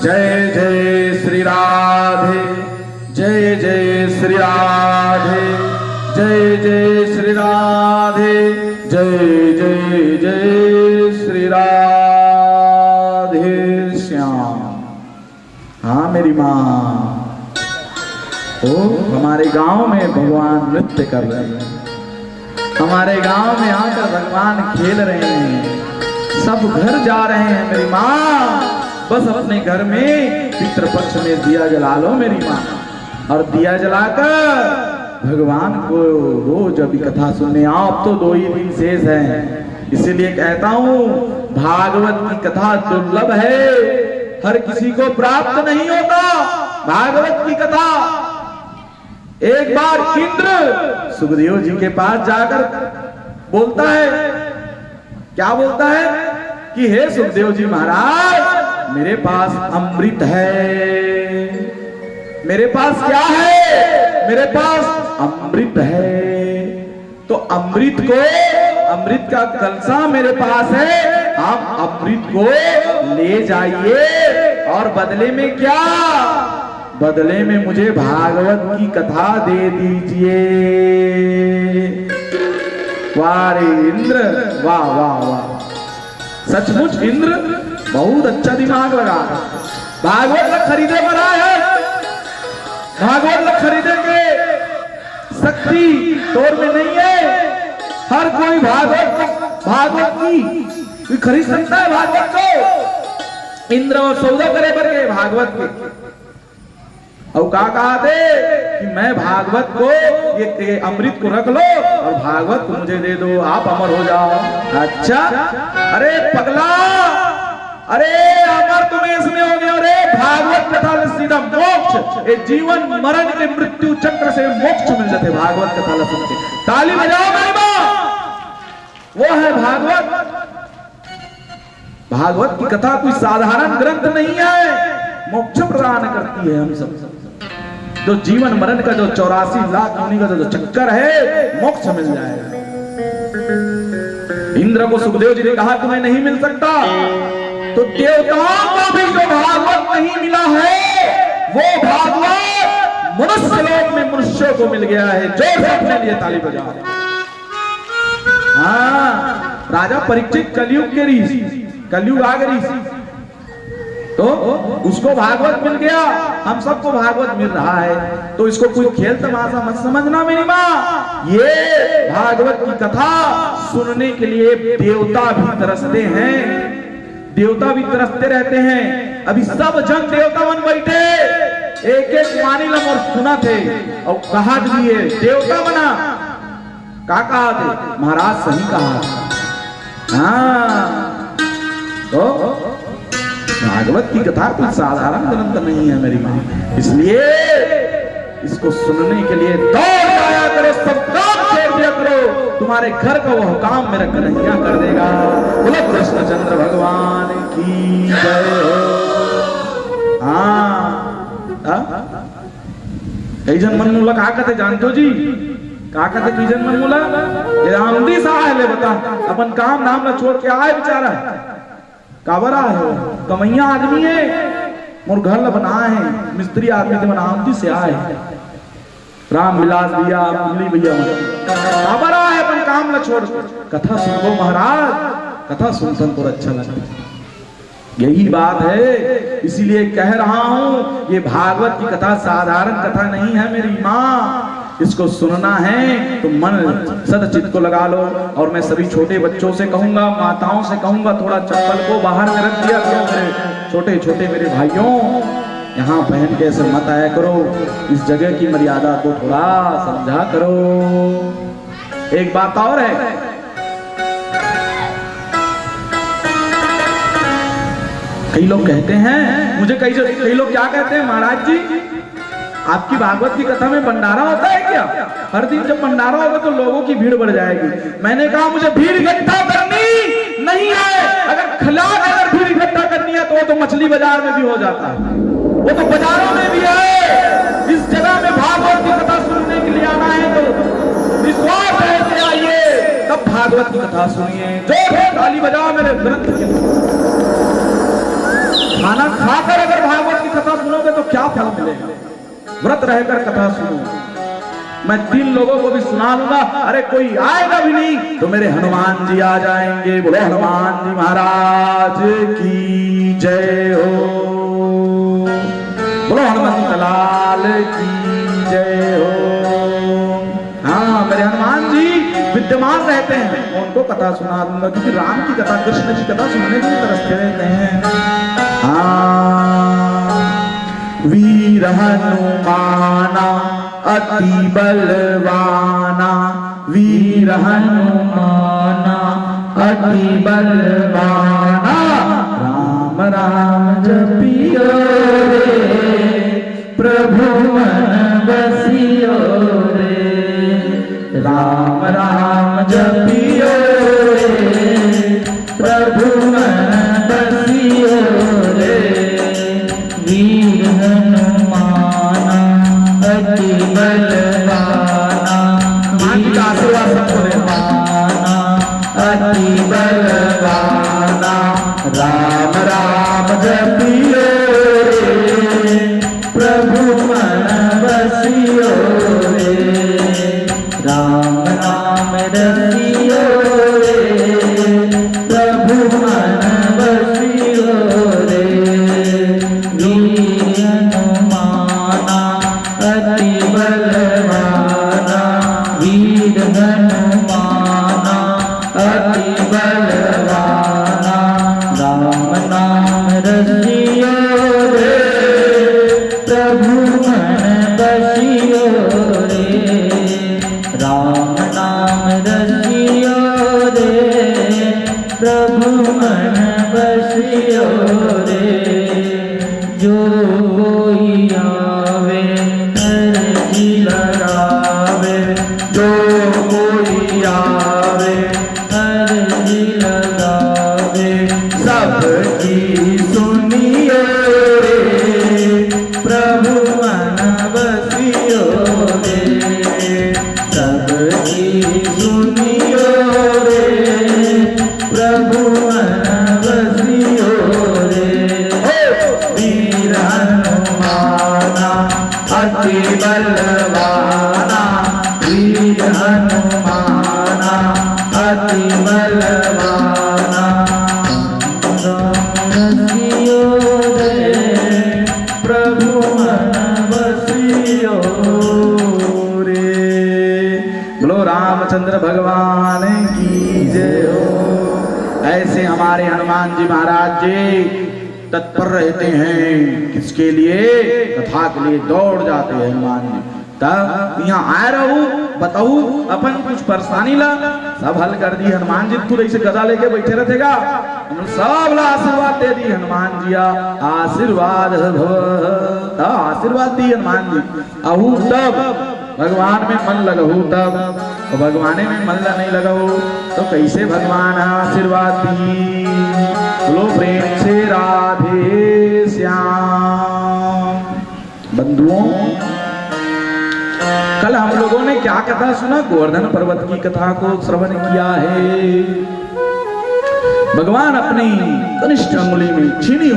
जय जय श्री राधे, जय जय श्री राधे, जय जय श्री राधे, जय जय जय श्री राधे श्याम। हाँ मेरी माँ, ओ हमारे गांव में भगवान नृत्य कर रहे हैं, हमारे गांव में आकर भगवान खेल रहे हैं, सब घर जा रहे हैं मेरी माँ। बस अपने घर में पितृपक्ष में दिया जला लो मेरी माँ, और दिया जलाकर भगवान को रोज अभी कथा सुनने आओ। अब तो 2 ही दिन शेष हैं, इसीलिए कहता हूँ भागवत की कथा दुर्लभ है, हर किसी को प्राप्त नहीं होता भागवत की कथा। एक बार इंद्र सुखदेव जी के पास जाकर बोलता है, क्या बोलता है कि हे सुखदेव जी महाराज, मेरे पास अमृत है। मेरे पास क्या है? मेरे पास अमृत है। तो अमृत का कलसा मेरे पास है, आप अमृत को ले जाइए और बदले में क्या? बदले में मुझे भागवत की कथा दे दीजिए। वाह रे इंद्र, वाह वाह वाह, सचमुच इंद्र बहुत अच्छा दिमाग लगा। भागवत लग खरीदे पर आए, भागवत लग खरीदे के शक्ति तोर में नहीं है। हर कोई भागवत की खरीद सकता है भागवत को। इंद्र और सौदा करे पर के भागवत के और कहा थे कि मैं भागवत को ये अमृत को रख लो और भागवत को मुझे दे दो, आप अमर हो जाओ। अच्छा, अरे पगला, अरे अमर तुम्हें इसमें हो गया। अरे भागवत कथा से सीधा मोक्ष, ये जीवन मरण के मृत्यु चक्र से मोक्ष मिल जाते भागवत कथा सुन के। ताली बजाओ मेरी मां, वो है भागवत। भागवत की कथा कोई साधारण ग्रंथ नहीं है, मोक्ष प्रदान करती है हम सब। जो जीवन मरण का जो 84 लाख योनि का जो चक्कर है, मोक्ष मिल जाएगा। इंद्र को सुखदेव जी ने कहा तुम्हें नहीं मिल सकता, तो देवताओं को भी जो भागवत नहीं मिला है, वो भागवत मनुष्य लोक में मनुष्यों को मिल गया है। जो भी अपने लिए ताली बजाओ। हाँ, राजा परीक्षित कलयुग के ऋषि, कलयुग आ गए ऋषि, तो उसको भागवत मिल गया, हम सबको भागवत मिल रहा है। तो इसको कोई खेल तमाशा मत समझना मेरी माँ। ये भागवत की कथा सुनने के लिए देवता भी तरसते हैं, देवता भी तरसते रहते हैं। अभी सब जन देवता बन बैठे, एक एक मानिलम और सुना थे और कहा भी है देवता बना। क्या कहा थे महाराज? सही कहा। हाँ, तो भागवत की कथा कोई साधारण ग्रंथ नहीं है मेरी मां, इसलिए इसको सुनने के लिए दौड़ जाया करो, सब काम छोड़ दिया करो। तुम्हारे घर का वो काम मेरा कन्हैया कर देगा। बोलो कृष्णचंद्र भगवान की जय हो। हाँ, कई जन मन मूला कहा कहते जानते हो जी? कहा कहते कई जन मन मूला ये आंधी सा है, ले बता अपन काम नाम ना छोड़ के आए बेचारा काबरा है, कमैया आदमी है, मोर घर ला बना है, मिस्त्री आदमी के बनावटी से आए, राम विलास भैया मुरली भैया काबरा है, अपन काम ला छोड़ कथा सुनो महाराज। कथा सुन तो अच्छा लगता है, यही बात है। इसीलिए कह रहा हूं ये भागवत की कथा साधारण कथा नहीं है मेरी माँ। इसको सुनना है तो मन सदचित्त को लगा लो। और मैं सभी छोटे बच्चों से कहूंगा, माताओं से कहूंगा, थोड़ा चप्पल को बाहर में रख दिया करो मेरे छोटे छोटे मेरे भाइयों, यहाँ पहन के ऐसे मत आया करो। इस जगह की मर्यादा को थोड़ा समझा करो। एक बात और है, कई लोग कहते हैं मुझे, कई लोग क्या कहते हैं महाराज जी आपकी भागवत की कथा में भंडारा होता है क्या? हर दिन जब भंडारा होगा तो लोगों की भीड़ बढ़ जाएगी। मैंने कहा मुझे भीड़ इकट्ठा करनी नहीं है। अगर भीड़ इकट्ठा करनी है तो वो तो मछली बाजार में भी हो जाता है, वो तो बाजारों में भी है। इस जगह में भागवत की कथा सुनने के लिए आना है तो विश्वास है कि आइए, तब भागवत की कथा सुनिए। जो ताली बजाओ मेरे ग्रंथ के खाना खाकर अगर भागवत की कथा सुनोगे तो क्या फल मिलेगा? व्रत रहकर कथा सुनो। मैं 3 लोगों को भी सुना लूंगा, अरे कोई आएगा भी नहीं तो मेरे हनुमान जी आ जाएंगे। बोलो हनुमान जी महाराज की जय हो। बोलो हनुमंत लाल की जय हो। हाँ, मेरे हनुमान जी विद्यमान रहते हैं, मैं उनको कथा सुना दूंगा, क्योंकि राम की कथा, कृष्ण की कथा सुनने के लिए तरसते रहते हैं। हाँ, वीर हनुमाना अति बलवाना, वीर हनुमाना अति बलवाना, राम राम जपियो रे प्रभु मन बसियो रे, राम राम जपियो रे प्रभु मन बसियो रे, वीर हनुमाना अति बलवाना, वीर हनुमाना अति बलवाना, राम राम जपियो रे प्रभु मन बसियो रे, राम नाम रसियो रे प्रभु मन बसियो रे, वीर हनुमाना अति बलवाना, वीर हनुमाना अति बलवाना, राम नाम रसियो रे प्रभु मन बसियो रे, राम नाम रसियो रे प्रभु मन बसियो रे, जो कोई आवे अर्जी लगावे, जो कोई आवे अर्जी लगावे, सबकी सुनियो रे प्रभु मन बसियो रे, सबकी सुनियो रे प्रभु मन बसियो रे, वीर हनुमाना अति बलवाना, वीर हनुमाना अति बलवाना, बसियो रे प्रभु मन बसियो रे। बोलो रामचंद्र भगवान की जय हो। ऐसे हमारे हनुमान जी महाराज जी तत्पर रहते हैं, किसके लिए? कथा के लिए दौड़ जाते हैं हनुमान जी। तब यहाँ आए रहू बताऊ अपन कुछ परेशानी ला सब हल कर दी हनुमान जी। खुद ऐसे गदा लेके बैठे रहेगा, सब ला आशीर्वाद दे दी हनुमान जी। आशीर्वाद आशीर्वाद दी हनुमान जी। आहू तब भगवान में मन लगहू, तब तो भगवाने में मन नहीं लगहू तो कैसे भगवान आशीर्वाद दी? बोलो प्रेम से राधे श्याम। बंधुओं, कल हम लोगों ने क्या कथा सुना? गोवर्धन पर्वत की कथा को श्रवण किया है। भगवान अपनी कनिष्ठ अंगुली में छीनी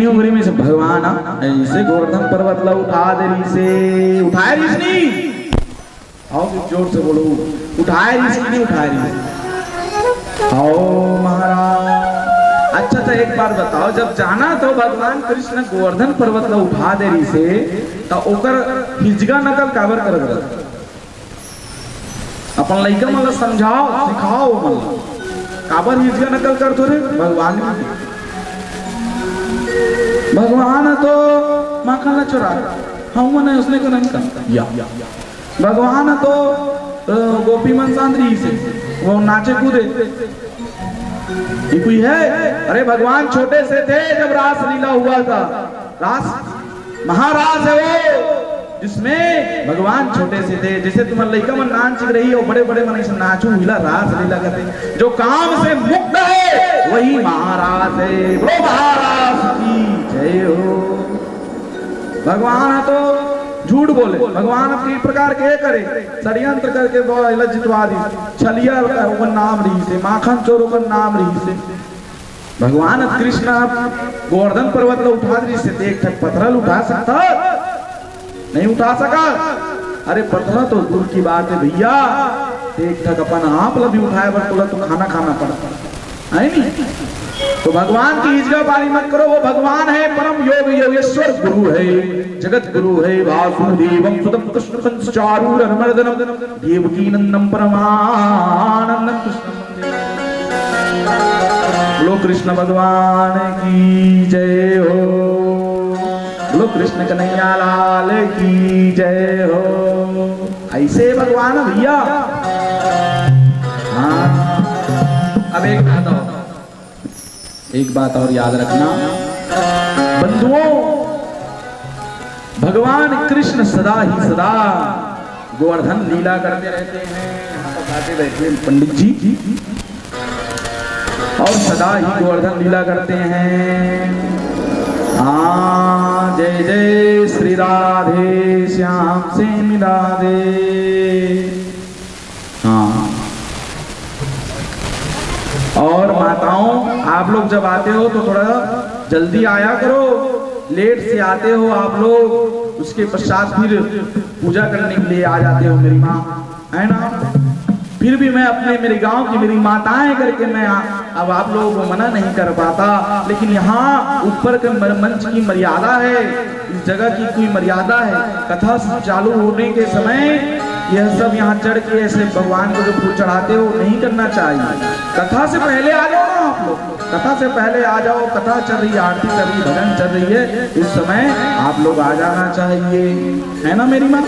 उंगली में से भगवान ऐसे गोवर्धन पर्वत ला उठा दे रही से। उठाए रही नहीं, आओ जोर से बोलो, उठाए रही से नहीं उठाए रही? आओ महाराज। अच्छा तो एक बार बताओ, जब जाना तो भगवान कृष्ण गोवर्धन पर्वत ला उठा दे रही से तो ओकर हिजगा नकल काबर करत रहे? अपन लइका मन समझाओ सिखाओ मन काबर हिजगा नकल करतो रे? भगवान तो माखन ला चुरा हम मन उसने को नहीं कर। भगवान तो गोपी मन सांद्री से वो नाचे कूदे, ये कोई है? अरे भगवान छोटे से थे जब रास लीला हुआ था। रास महाराज है वो, जिसमें भगवान छोटे से थे। जैसे तुम्हारे लड़का मन नाच रही हो, बड़े बड़े मन नाचू हिला रास लीला करते। जो काम से मुक्त है वही महाराज है। वो महाराज की जय हो। भगवान तो झूठ बोले, भगवान अपनी प्रकार के करे षड्यंत्र करके जितवा दी। छलिया ओकर नाम रही से, माखन चोर ओकर नाम रही से। भगवान कृष्ण गोवर्धन पर्वत को उठा दी से देख तक पत्थर उठा सकता नहीं उठा सका। अरे पत्थर तो दूर की बात है भैया, देख तक अपन आप भी उठाए पर तो खाना खाना पड़ता है नहीं। तो भगवान की इज्जत बारी मत करो, वो भगवान है, परम योग योगेश्वर गुरु है, जगत गुरु है, वासुदेवम सुतम कृष्ण संचारूरमर्दनम देवकी नंदन परमानंदम कृष्ण। बोलो कृष्ण भगवान की जय हो, बोलो कृष्ण कन्हैया लाल की जय हो। ऐसे भगवान भैया। हाँ अब एक बात और याद रखना बंधुओं, भगवान कृष्ण सदा ही सदा गोवर्धन लीला करते रहते हैं। यहाँ पर आते बैठे पंडित जी और सदा ही गोवर्धन लीला करते हैं। हाँ जय जय श्री राधे श्याम से मिला दे। हाँ और माताओं आप लोग जब आते हो तो थोड़ा जल्दी आया करो, लेट से आते हो आप लोग, उसके पश्चात फिर पूजा करने के लिए आ जाते हो मेरी माँ है ना। फिर भी मैं अपने मेरे गांव की मेरी माताएं करके मैं अब आप लोगों को मना नहीं कर पाता, लेकिन यहाँ ऊपर के मंच की मर्यादा है, इस जगह की कोई मर्यादा है। कथा चालू होने के समय यह सब यहाँ चढ़ के ऐसे भगवान को जो फूल चढ़ाते हो नहीं करना चाहिए। कथा से पहले आ जाओ ना आप लोग, कथा से पहले आ जाओ, कथा चल रही है, आरती चल रही, भजन चल रही है, इस समय आप लोग आ जाना चाहिए है ना मेरी माँ।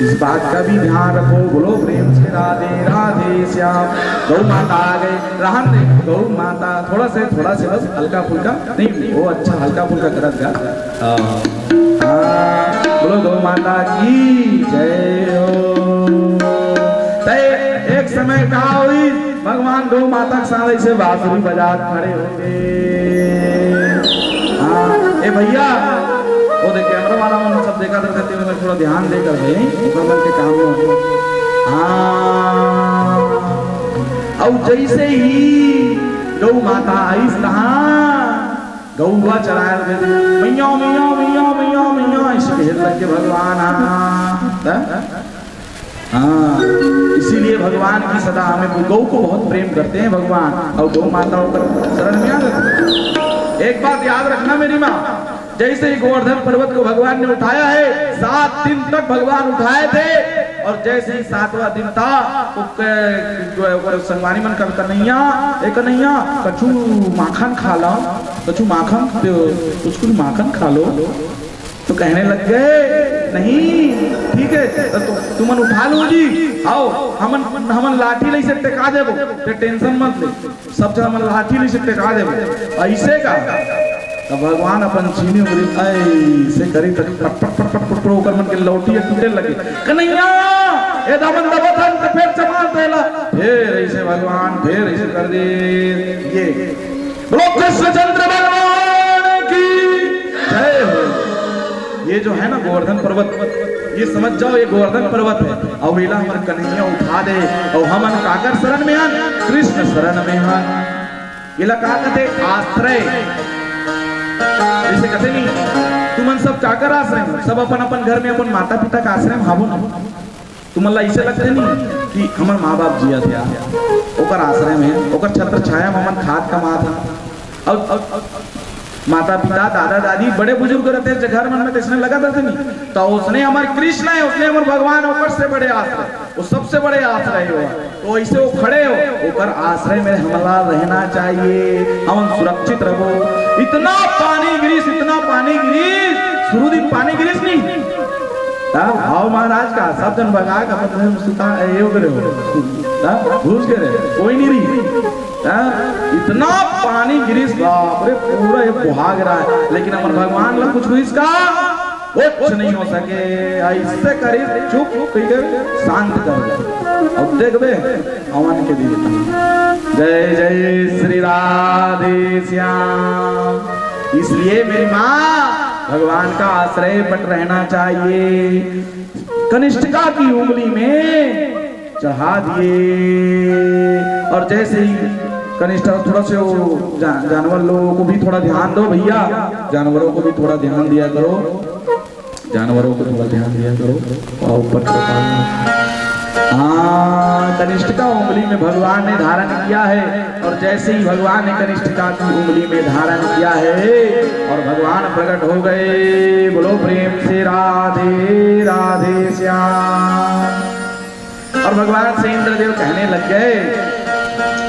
इस बात का भी ध्यान रखो। बोलो प्रेम से राधे राधे श्याम। गौ माता आ गए, रहन दे गौ माता, थोड़ा से बस हल्का फुल्का नहीं, वो अच्छा हल्का फुल्का करत गा। बोलो गौ माता की जय हो। एक समय कहा हुई भगवान गौ माता के साथ ऐसे बांसुरी बजा खड़े हो गए। हाँ ए भैया वो देख कैमरा वाला मन सब देखा था, कहते हुए थोड़ा ध्यान देकर भाई मुकम्मल के काम में। हाँ और जैसे ही गौ माता आई गौवा चलाया मैया मैया मैया मैया मैया ऐसे घेर लग के भगवान। हाँ इसीलिए भगवान की सदा हमें गौ को बहुत प्रेम करते हैं भगवान, और गौ माताओं पर शरण में आ जाते। एक बात याद रखना मेरी माँ, जैसे ही गोवर्धन पर्वत को भगवान ने उठाया है, 7 दिन तक भगवान उठाए थे, और जैसे ही 7वां दिन था तो संगवानी मन कर कन्हैया कछु माखन खा लो, कछु माखन कुछ माखन खा लो। तो कहने लग गए नहीं ठीक है तो तुमन उठा लो जी, आओ हमन लाठी ले से टेका देबो, ते टेंशन मत ले, सब जन हमन लाठी ले से टेका देबो। ऐसे का तो भगवान अपन चीनी उंगली ऐसे करी तक पट पट पट पट पट ओकर मन के लौटी टूटे लगे। कन्हैया ए दमन दबथन तो फिर चमार देला, फिर ऐसे भगवान फिर ऐसे कर दे। ये बोलो कृष्णचंद्र भगवान की जय हो। ये जो है ना गोवर्धन पर्वत, ये समझ जाओ ये गोवर्धन पर्वत है, और वेला हमर कन्हैया उठा दे और हमन काकर शरण में हन, कृष्ण शरण में हन। ये लगा कहते आश्रय, जैसे कहते नहीं तुमन सब काकर आश्रय, सब अपन अपन घर में अपन माता पिता का आश्रय हाबो ना। तुमन ला ऐसे लगते नहीं कि हमर माँ बाप जिया थे ओकर आश्रय में, ओकर छत्र छाया में हमन खाद कमा था, और माता पिता दादा दादी बड़े बुजुर्ग रहते हैं घर मन में किसने लगा था नहीं, तो उसने हमारे कृष्ण है, उसने हमारे भगवान ऊपर से बड़े आश्रय, वो सबसे बड़े आश्रय हो, तो ऐसे वो खड़े हो ऊपर आश्रय में हमारा रहना चाहिए, हम सुरक्षित रहो। इतना पानी गिरीश शुरू दिन पानी गिरीश नहीं भाव महाराज का सब जन भगा का घुस गए कोई नहीं रही। इतना पानी गिरीश बाप रे पूरा ये बुहाग रहा है, लेकिन हमारे भगवान लोग कुछ हुई इसका कुछ नहीं हो सके। ऐसे करी चुप कर शांत कर अब देखबे हवन के दिन। जय जय श्री राधे श्याम। इसलिए मेरी माँ भगवान का आश्रय बट रहना चाहिए। कनिष्ठिका की उंगली में चढ़ा दिए, और जैसे ही कनिष्ठ थोड़ा से वो जानवर लोगों को भी थोड़ा ध्यान दो भैया, जानवरों को भी थोड़ा ध्यान दिया करो, जानवरों को थोड़ा ध्यान दिया करो। और ऊपर हाँ, कनिष्ठिका उंगली में भगवान ने धारण किया है, और जैसे ही भगवान ने कनिष्ठिका की उंगली में धारण किया है और भगवान प्रकट हो गए। बोलो प्रेम से राधे राधे श्याम। और भगवान से इंद्रदेव कहने लग गए,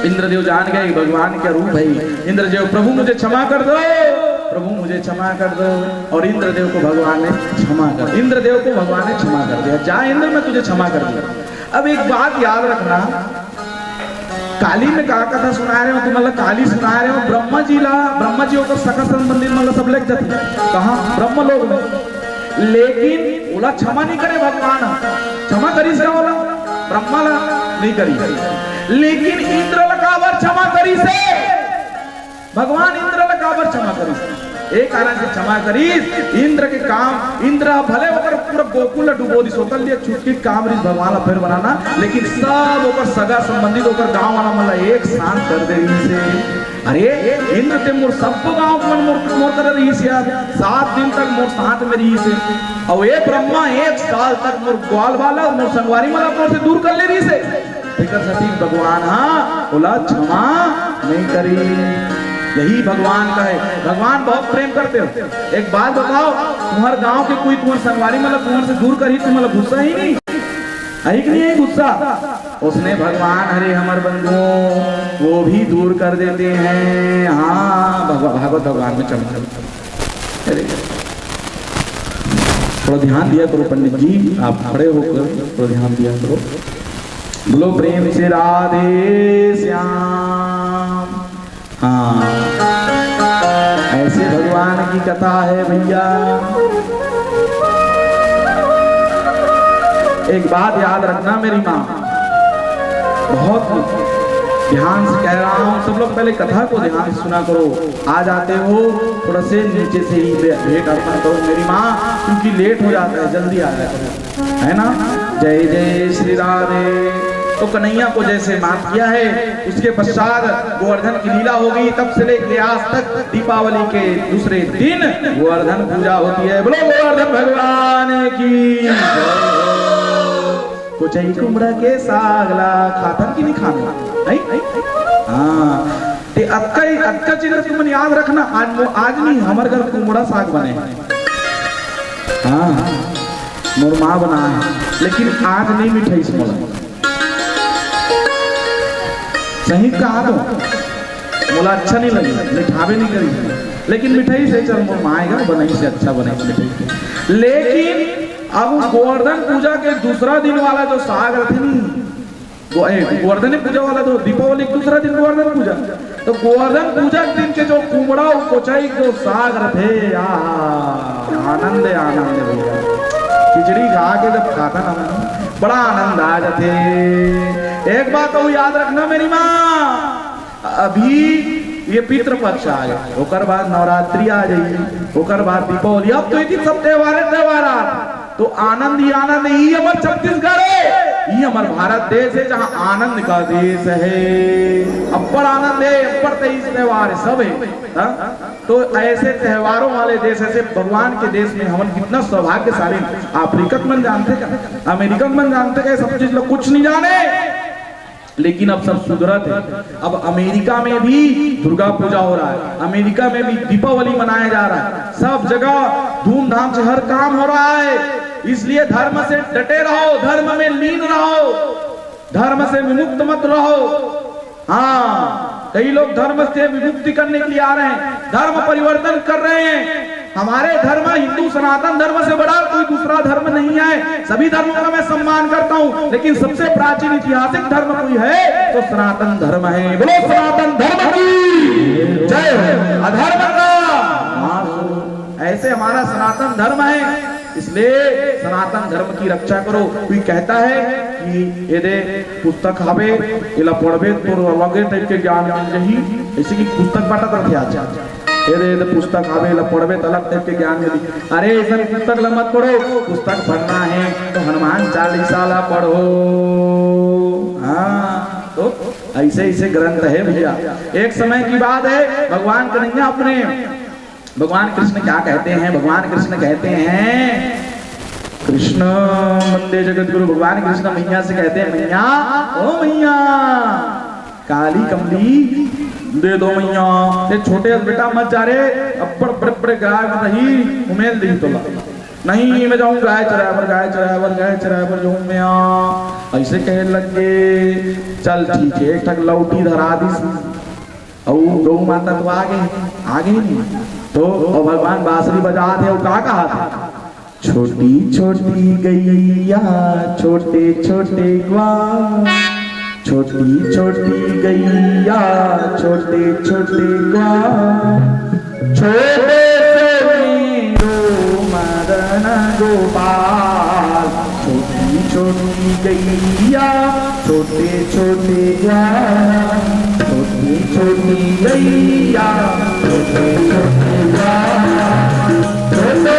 इंद्रदेव जान गए भगवान का रूप है। इंद्रदेव प्रभु मुझे क्षमा कर दो, प्रभु मुझे क्षमा कर दो। और इंद्रदेव को भगवान ने क्षमा कर, इंद्रदेव को भगवान ने क्षमा कर दिया। जा इंद्र, मैं तुझे क्षमा कर दिया। अब एक बात याद रखना, काली में का कथा सुना रहे हो तो मतलब काली सुना रहे हो ब्रह्मा जी होकर सखा संबंधित मतलब सब लेग जाते कहा ब्रह्म लोग में, लेकिन बोला क्षमा नहीं करे भगवान, क्षमा करी से बोला ब्रह्मा नहीं करी, लेकिन इंद्र लकावर क्षमा करी से भगवान, इंद्र लकावर क्षमा करी से एक कारण से क्षमा करी। इंद्र के काम, इंद्र भले होकर पूरा गोकुल डुबो दी सोतल लिए छुटकी काम रिस भगवान फिर बनाना, लेकिन सब होकर सगा संबंधित होकर गांव वाला मतलब एक शांत कर दे से। अरे इंद्र ते मोर सब गांव मन मोर कर रही से, 7 दिन तक मोर साथ में रही से, और ये ब्रह्मा 1 साल तक मोर ग्वाल वाला मोर संगवारी वाला मोर से दूर कर ले रही से। सती भगवान हाँ बोला क्षमा नहीं करी। यही भगवान का है, भगवान बहुत प्रेम करते हो। एक बात बताओ, तुम्हारे गांव के कोई तुम्हारे संगवारी मतलब तुम्हारे से दूर कर ही तुम मतलब गुस्सा ही नहीं है कि नहीं है गुस्सा, उसने भगवान हरे हमारे बंधुओं वो भी दूर कर देते हैं। हाँ भागवत भगवान में चमत्कार। थोड़ा ध्यान दिया करो पंडित जी, आप खड़े होकर थोड़ा ध्यान दिया करो। बोलो प्रेम से राधे श्याम। हाँ ऐसे भगवान की कथा है भैया। एक बात याद रखना मेरी माँ, बहुत ध्यान से कह रहा हूँ, सब लोग पहले कथा को ध्यान से सुना करो। आ जाते हो थोड़ा से नीचे से ही भेंट अर्पण करो मेरी माँ, क्योंकि लेट हो जाता है, जल्दी आ जाता है ना। जय जय श्री राधे। तो कन्हैया को जैसे माफ किया है, उसके पश्चात गोवर्धन की लीला हो गई। तब से लेकर आज तक दीपावली के दूसरे दिन गोवर्धन पूजा होती है। बोलो गोवर्धन भगवान की। कुछ ही कुमड़ा के सागला खातन की नहीं खाना नहीं। हाँ ते अक्का चीज तुम याद रखना, आज नहीं हमारे घर कुमड़ा साग बने। हाँ मोर माँ बना है, लेकिन आज नहीं मिठाई से बोला सही कहा दो, बोला अच्छा नहीं लगी, मिठावे नहीं करी, लेकिन मिठाई से चल मोर माँ आएगा बनाई से अच्छा बनाई मिठाई। लेकिन अब गोवर्धन पूजा के दूसरा दिन वाला जो साग रथे नहीं, गोवर्धन पूजा वाला तो दीपावली दूसरा दिन गोवर्धन पूजा, तो गोवर्धन पूजा के दिन के जो कुमड़ा कोचाई जो साग रथे, आनंद आनंद भैया। खिचड़ी खा के जब खाता ना बड़ा आनंद आ जाते। एक बात तो याद रखना मेरी माँ, अभी ये पितृपक्ष आ गया, ओकर बाद नवरात्रि आ जाएगी, ओकर बाद दीपावली, अब तो ये सब त्योहार आ, तो आनंद ही आनंद। ही हमारे छत्तीसगढ़ है, ये हमारे भारत देश है जहाँ आनंद का देश है। अब्बड़ आनंद है, अब्बड़ 23 त्योहार सब है। तो ऐसे त्योहारों वाले देश, ऐसे भगवान के देश में हम कितना सौभाग्यशाली। अफ्रीकन मन जानते क्या, अमेरिकन मन जानते क्या, सब चीज लोग कुछ नहीं जाने, लेकिन अब सब सुधरत है। अब अमेरिका में भी दुर्गा पूजा हो रहा है, अमेरिका में भी दीपावली मनाया जा रहा है, सब जगह धूमधाम से हर काम हो रहा है। इसलिए धर्म से डटे रहो, धर्म में लीन रहो, धर्म से विमुक्त मत रहो। हाँ कई लोग धर्म से विमुक्ति करने के लिए आ रहे हैं, धर्म परिवर्तन कर रहे हैं। हमारे धर्म हिंदू सनातन धर्म से बड़ा कोई दूसरा धर्म नहीं है। सभी धर्मों का मैं सम्मान करता हूँ, लेकिन सबसे प्राचीन ऐतिहासिक धर्म कोई है तो सनातन धर्म है। बोलो सनातन धर्म की जय हो। अधर्म का ऐसे हमारा सनातन धर्म है, इसलिए सनातन धर्म की रक्षा करो। कोई कहता है कि ये दे पुस्तक हवे इला पढ़बे तो अलगे टाइप के ज्ञान मिल जाही, ऐसे की पुस्तक बांटा करते अच्छा ये पुस्तक हवे इला पढ़बे तो अलग टाइप के ज्ञान मिली। अरे ऐसा पुस्तक मत पढ़ो, पुस्तक पढ़ना है तो हनुमान चालीसा ला पढ़ो। हाँ तो ऐसे ऐसे ग्रंथ है भैया। एक समय की बात है, भगवान कन्हैया अपने भगवान कृष्ण क्या कहते हैं, भगवान कृष्ण कहते हैं, कृष्ण वंदे जगत गुरु, भगवान कृष्ण मैया से कहते हैं, मैया ओ मैया काली कमली दे दो मैया। ये छोटे बेटा मत जा रे, अब्बड़ बड़े बड़े गाय में रही उमेल दी तो नहीं, मैं जाऊं गाय चरावर गाय चरावर गाय चरावर जाऊं मैं। ऐसे कह लगे, चल ठीक है, एक ठक लौटी धरा दी और गौ माता तो आगे नहीं तो भगवान बांसुरी बजा थे, वो कहा था, छोटी छोटी गैया छोटे छोटे ग्वाल, छोटी छोटी गैया छोटे छोटे ग्वाल, छोटे मदन गोपाल, छोटी छोटी गैया छोटे छोटे ग्वाल, छोटी छोटी गैया छोटे छोटे ग्वाल, छोटे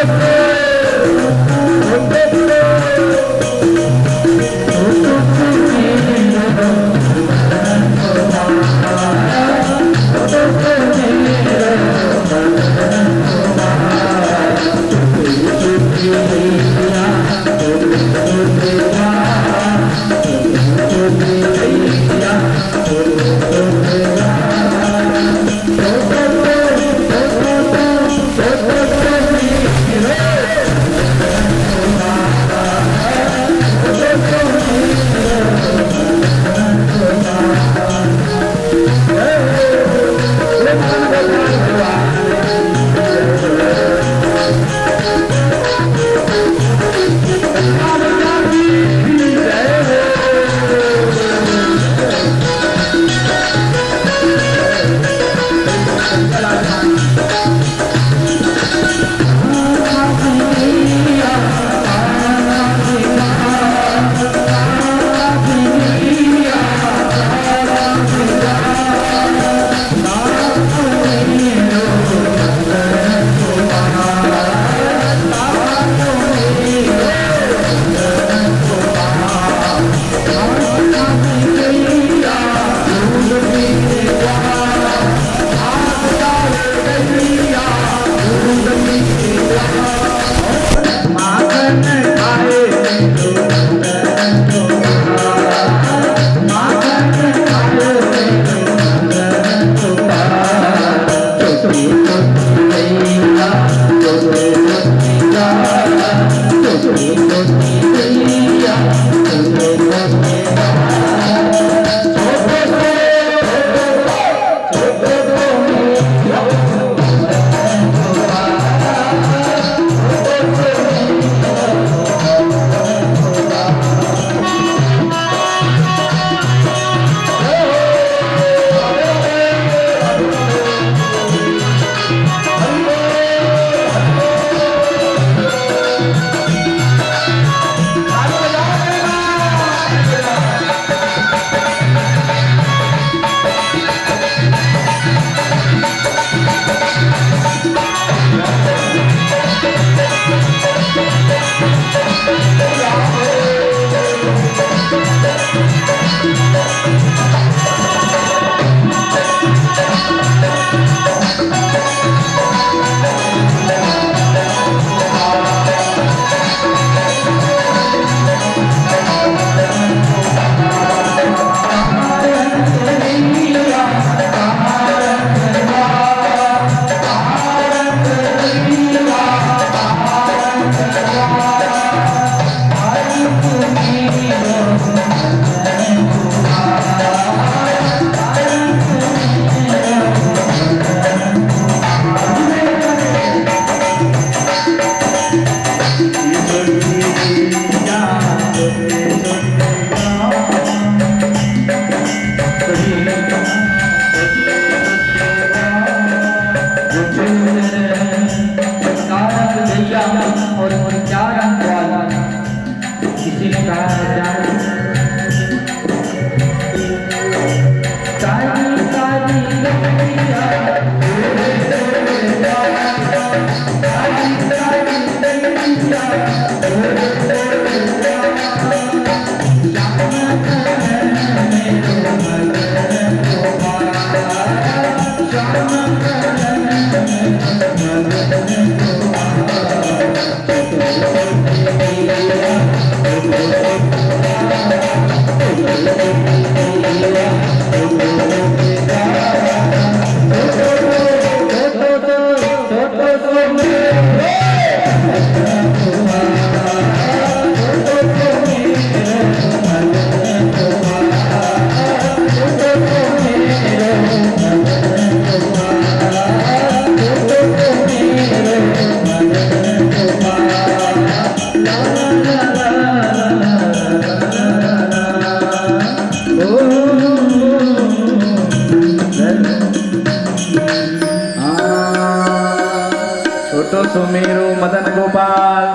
तो सुमेरो मदन गोपाल।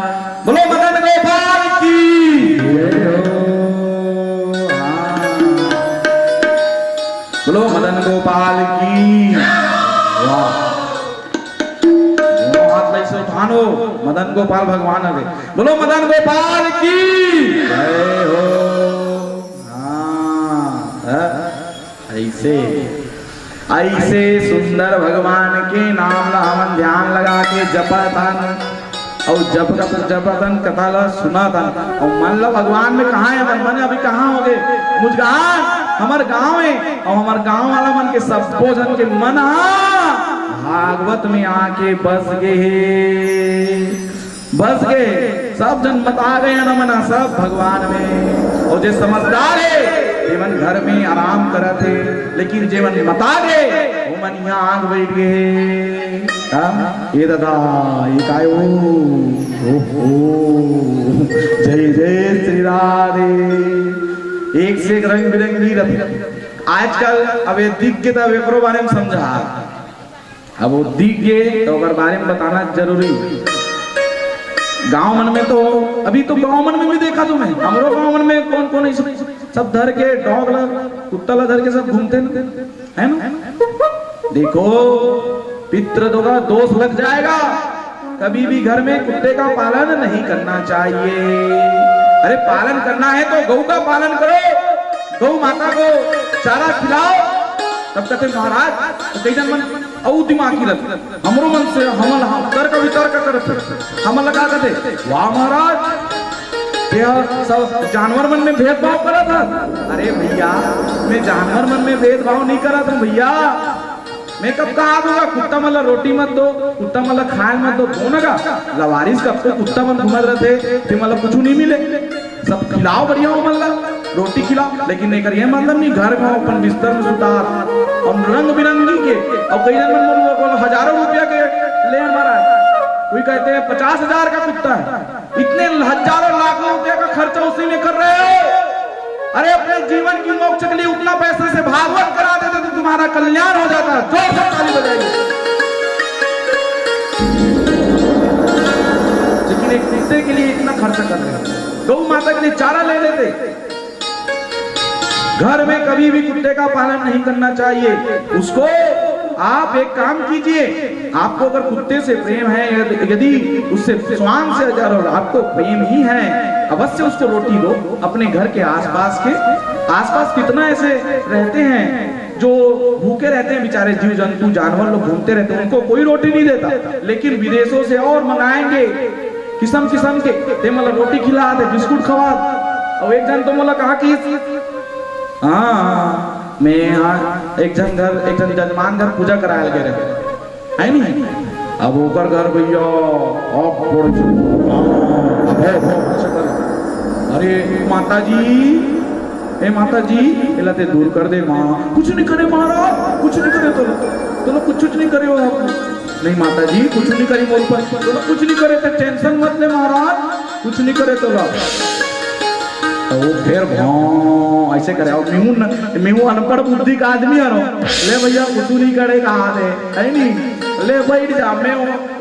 बोलो मदन गोपाल की जय हो। बोलो मदन गोपाल की। वाह, हाथ ऐसे उठानो, मदन गोपाल भगवान अरे। बोलो मदन गोपाल की जय हो। ऐसे ऐसे सुंदर भगवान के नाम ला हमन ध्यान लगा के जपतन और जपतन कथा ला सुनतन और मन ला भगवान में कहाँ है मन अभी कहाँ हो गए मुझगान हमार गांव है और हमार गांव वाला मन के सब जन के मन भागवत में आके बस गए सब जन बता गए न मना सब भगवान में। और जो समझदार है जीवन घर में आराम करत है, लेकिन जीवन बता गए वो मन यहाँ आग बैठ गए। ये दादा ये काय ओ जय जय श्री राधे। एक से एक रंग बिरंगी रथी आजकल अब ये दिख गए तब एकरो बारे में समझा। अब वो दिख गए तो अगर बारे में बताना जरूरी। गांव मन में तो अभी तो गांव मन में भी देखा तुम्हें, हमारो गांव मन में कौन कौन सब धर के डॉग ला कुत्ता ला धर के सब घूमते है ना। देखो पितृ दोगा दोष लग जाएगा। कभी भी घर में कुत्ते का पालन नहीं करना चाहिए। अरे पालन करना है तो गौ का पालन करो, गौ माता को चारा खिलाओ। तब कहते महाराज तो कई जन मन औ दिमागी रख हमरो मन से हमल हम तर्क वितर्क करते हम लगा कहते वाह महाराज यह सब जानवर मन में भेदभाव करा था। अरे भैया मैं जानवर मन में भेदभाव नहीं करा था भैया। मैं कब कहा दूंगा कुत्ता मतलब रोटी मत दो, कुत्ता मतलब खाए मत दो, दोनों का लवारिस कब तो कुत्ता मन घूमत रहते फिर मतलब कुछ नहीं मिले। सब खिलाओ बढ़िया हो मतलब रोटी खिलाओ, लेकिन नहीं करिए मतलब नहीं घर में अपन बिस्तर में सुतार और रंग बिरंगी के और कई जन हजारों रुपया के ले हमारा कोई कहते हैं 50,000 का कुत्ता है, इतने हजारों लाखों रुपया का खर्चा उसी में कर रहे हो। अरे अपने जीवन की मोक्ष के लिए उतना पैसे से भागवत करा देते तो तुम्हारा कल्याण हो जाता। जोर से ताली बजाइए। लेकिन एक कुत्ते के लिए इतना खर्चा कर रहे हैं, गौ माता के लिए चारा ले लेते। घर में कभी भी कुत्ते का पालन नहीं करना चाहिए। उसको आप एक काम कीजिए, आपको अगर कुत्ते से प्रेम है, यदि उससे स्वांग से अगर आपको प्रेम ही है, अवश्य उसको रोटी दो। अपने घर के आसपास कितना ऐसे रहते हैं जो भूखे रहते हैं बेचारे, जीव जंतु जानवर लोग घूमते रहते हैं, उनको कोई रोटी नहीं देता, लेकिन विदेशों से और मंगाएंगे किस्म किस्म के मतलब रोटी खिला दे, बिस्कुट खवा। और एक जन तो मतलब कहा कि हाँ मैं यहाँ एक जन जजमान घर पूजा कराया गए रहे है नहीं। अब ओकर घर भैया अरे माता जी इलाते दूर कर दे माँ, कुछ नहीं करे महाराज, कुछ नहीं करे तो कुछ नहीं करे हो नहीं माता जी कुछ नहीं करी मोल पर तो कुछ नहीं करे तो टेंशन मत ले महाराज, कुछ नहीं करे तो वो फिर ऐसे करे। और मेहू अनपढ़ बुद्धि का आदमी है ले भैया कुछ नहीं करे कहा है नहीं ले बैठ जा। मैं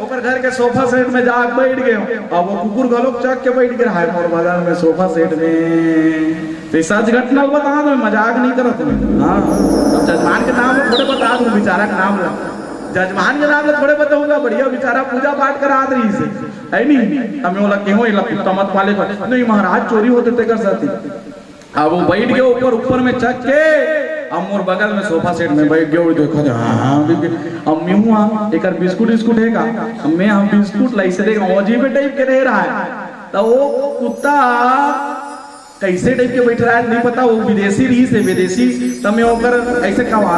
ओकर घर के सोफा सेट में जा बैठ गए और वो कुकुर गलोक चक के बैठ गया है मोर बगल में सोफा सेट में। तो सच घटना बता दो, मजाक नहीं करो तुम्हें। हाँ अब जजमान के नाम में थोड़े बता दूं, बेचारा का नाम जजमान के नाम में थोड़े बताऊंगा, बढ़िया बेचारा पूजा पाठ करा रही से है नहीं। हमें बोला क्यों कुत्ता मत पाले नहीं महाराज चोरी होते थे कर सकती। अब वो बैठ गए ऊपर में चक के, अब मोर बगल में सोफा सेट में बैठ गए देखो अब मैं हुआ एक बिस्कुट है का मैं हम बिस्कुट लाई से अजीब टाइप के रह रहा है। तो वो कुत्ता कैसे टाइप के बैठ रहा है नहीं पता, वो विदेशी रही से विदेशी तो मैं होकर ऐसे कहा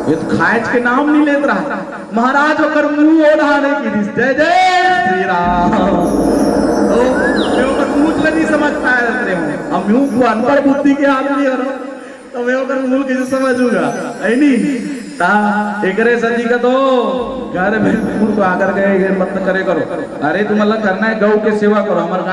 ये तो खाएज के नाम नहीं लेत रहा महाराज होकर मुंह ओढ़ाने की जय जय श्री राम। तो मैं होकर मुंह नहीं समझ पाया अब मुंह को अनपढ़ बुद्धि के आदमी हो तो मैं होकर मुंह कैसे समझूंगा है नहीं। एकरे सजी का तो घर में को आकर गए मत करे करो। अरे तुम अल्लाह करना है गौ के सेवा करो, हमारे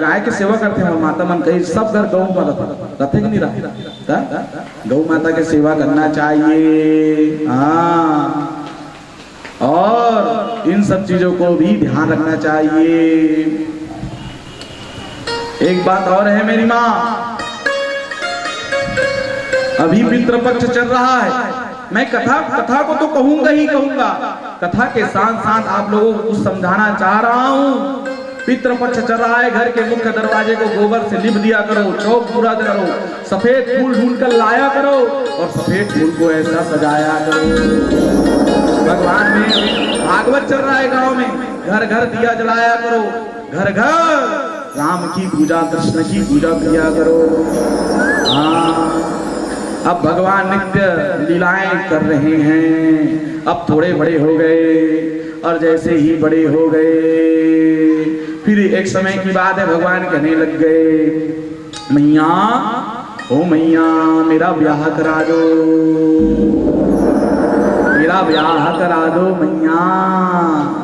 गाय के सेवा करते हैं माता मन कहीं सब घर गौ माता रहते कि नहीं रहते, गौ माता के सेवा करना चाहिए। हाँ और इन सब चीजों को भी ध्यान रखना चाहिए। एक बात और है मेरी माँ, अभी पितृपक्ष चल रहा है, मैं कथा को तो कहूंगा ही कहूंगा, कथा के साथ साथ आप लोगों को कुछ समझाना चाह रहा हूँ। पितृपक्ष चल रहा है, घर के मुख्य दरवाजे को गोबर से लिप दिया करो, चौक पूरा करो, सफेद फूल ढूंढ कर लाया करो और सफेद फूल को ऐसा सजाया करो। भगवान में भागवत चल रहा है गांव में, घर घर दिया जलाया करो, घर घर राम की पूजा कृष्ण की पूजा किया करो। हाँ, अब भगवान नित्य लीलाएं कर रहे हैं, अब थोड़े बड़े हो गए और जैसे ही बड़े हो गए फिर एक समय की बात है, भगवान कहने लग गए, मैया ओ मैया मेरा ब्याह करा दो, मेरा ब्याह करा दो मैया,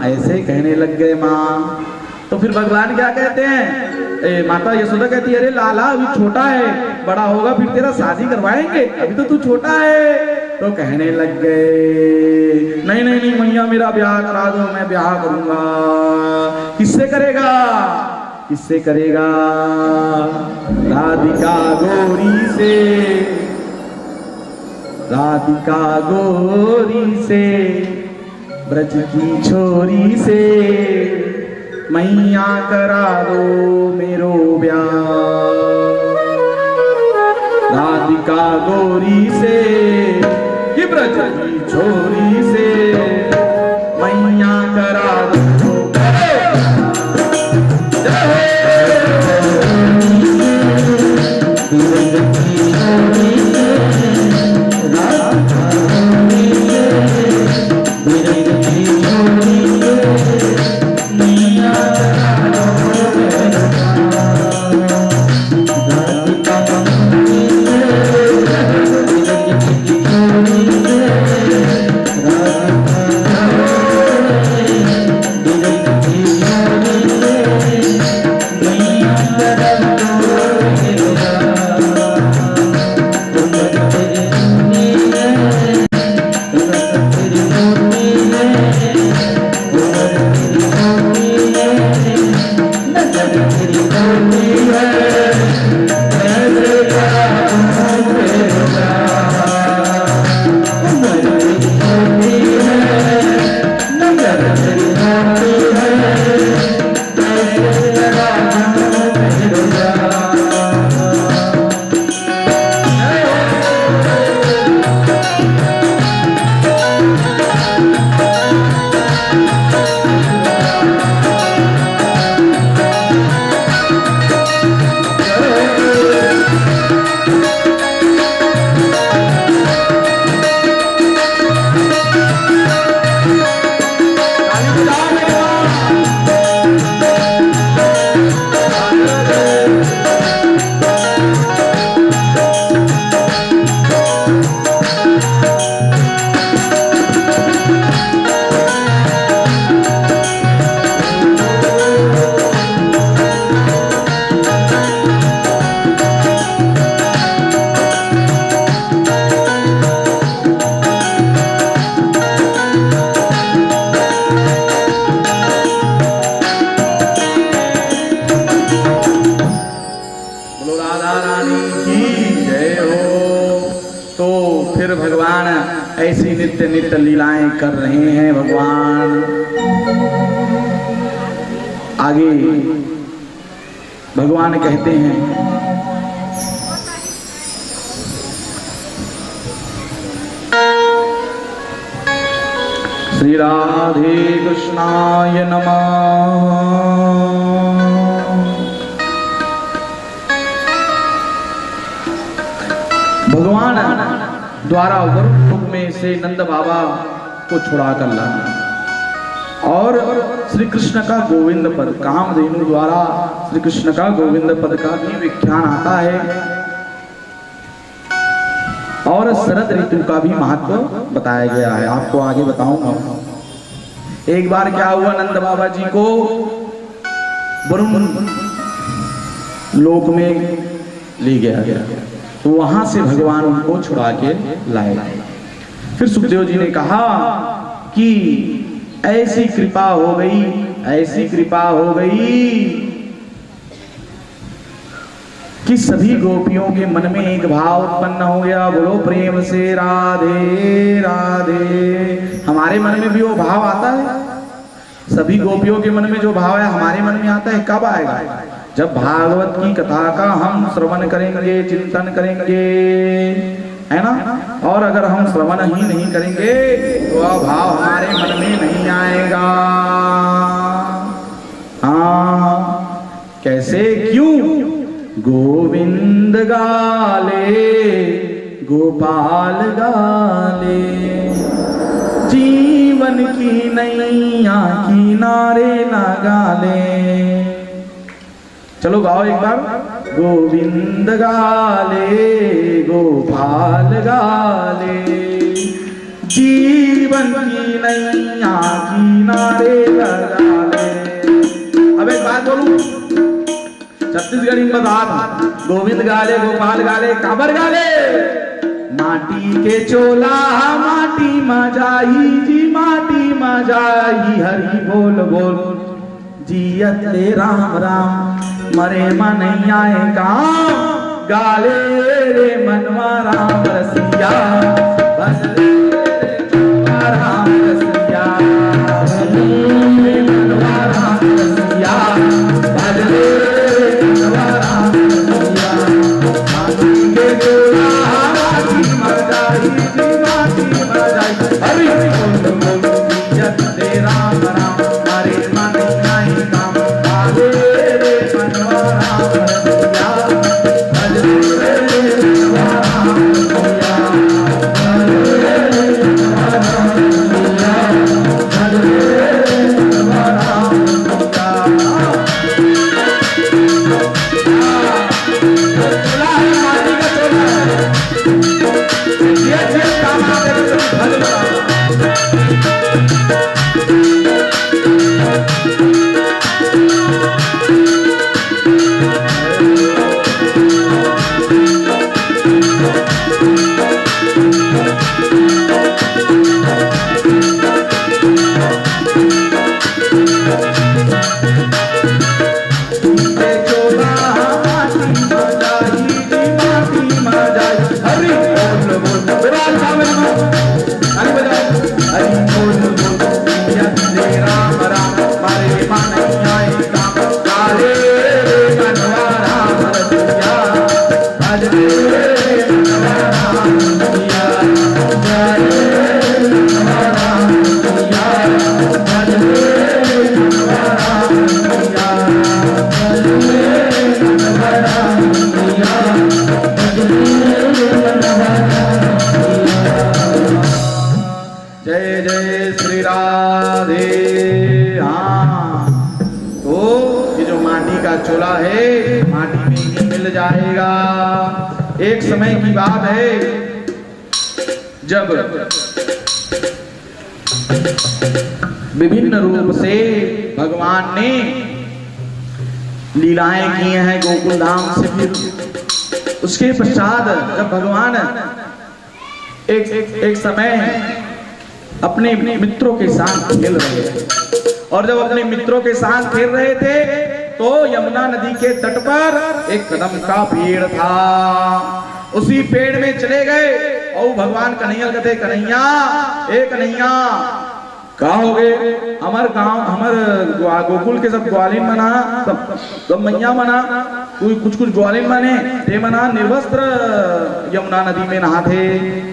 ऐसे कहने लग गए माँ। तो फिर भगवान क्या कहते हैं, माता यशोदा कहती है, अरे लाला अभी छोटा है, बड़ा होगा फिर तेरा शादी करवाएंगे, अभी तो तू छोटा है। तो कहने लग गए, नहीं नहीं नहीं मैया मेरा ब्याह करा दो, मैं ब्याह करूंगा। किससे करेगा, किससे करेगा, राधिका गौरी से, राधिका गौरी से, ब्रज की छोरी से, मैया करा दो मेरो ब्याह। राधिका गौरी से कि ब्रज की छोरी से, मैया करा दो। ऐसी नित्य नित्य लीलाएं कर रहे हैं भगवान। आगे भगवान कहते हैं, श्री राधे कृष्णाय नमः। भगवान द्वारा वरुण में से नंद बाबा को छुड़ा कर लाना और श्री कृष्ण का गोविंद पद, कामधेनु द्वारा श्री कृष्ण का गोविंद पद का भी व्याख्यान आता है और शरद ऋतु का भी महत्व बताया गया है। आपको आगे बताऊंगा। एक बार क्या हुआ, नंद बाबा जी को वरुण लोक में ले गया, तो वहां से भगवान उनको छुड़ा के लाए। फिर सुखदेव जी ने कहा कि ऐसी कृपा हो गई, ऐसी कृपा हो गई कि सभी गोपियों के मन में एक भाव उत्पन्न हो गया, बोलो प्रेम से राधे राधे। हमारे मन में भी वो भाव आता है, सभी गोपियों के मन में जो भाव है हमारे मन में आता है। कब आएगा? जब भागवत की कथा का हम श्रवण करेंगे, चिंतन करेंगे, है ना। और अगर हम श्रवण ही नहीं करेंगे तो वह भाव हमारे मन में नहीं आएगा। हाँ, कैसे, क्यों? गोविंद गाले गोपाल गाले, जीवन की नैया किनारे लगा ले। चलो गाओ एक बार। गोविंद गाले गोपाल गाले, जीवन की नैया किनारे लगा ले। अब एक बात बोलूं, छत्तीसगढ़ी में बात, गोविंद गाले गोपाल गाले, काबर गाले? माटी के चोला माटी मजाई जी, माटी मजाई, हरि बोल बोल जियत ले राम राम, मरे मन आए काम, गाले रे मनवा राम रसिया, भजले रे मनवा राम रसिया, भजले रे मनवा राम रसिया, भजले रे मनवा राम रसिया। माटी के चोला माटी मजाई जी, माटी मजाई, हरि बोल बोल जियत ले राम राम, मरे मन आए काम, गाले रे मनवा राम रसिया, भजले रे मनवा राम रसिया, भजले रे मनवा राम रसिया, भजले रे मनवा राम रसिया। चोला है, माटी का चोला है, जिया जिया काम आते हैं, भजले जय जय श्री राधे। हाँ, तो ये जो माटी का चोला है माटी में ही मिल जाएगा। एक समय की बात है जब विभिन्न रूप से भगवान ने लीलाएं की हैं गोकुल धाम से। फिर उसके पश्चात जब भगवान एक समय अपने मित्रों के साथ खेल रहे थे, और जब अपने मित्रों के साथ खेल रहे थे तो यमुना नदी के तट पर एक कदम का पेड़ था। उसी पेड़ में चले गए और भगवान कन्हैया कहते, कन्हैया ए कन्हैया, कहा हो गए हमार गांव हमार गोकुल के सब ग्वालिन मना, सब मैया मना, कुछ ग्वालिन माने ते मना निर्वस्त्र यमुना नदी में नहाते।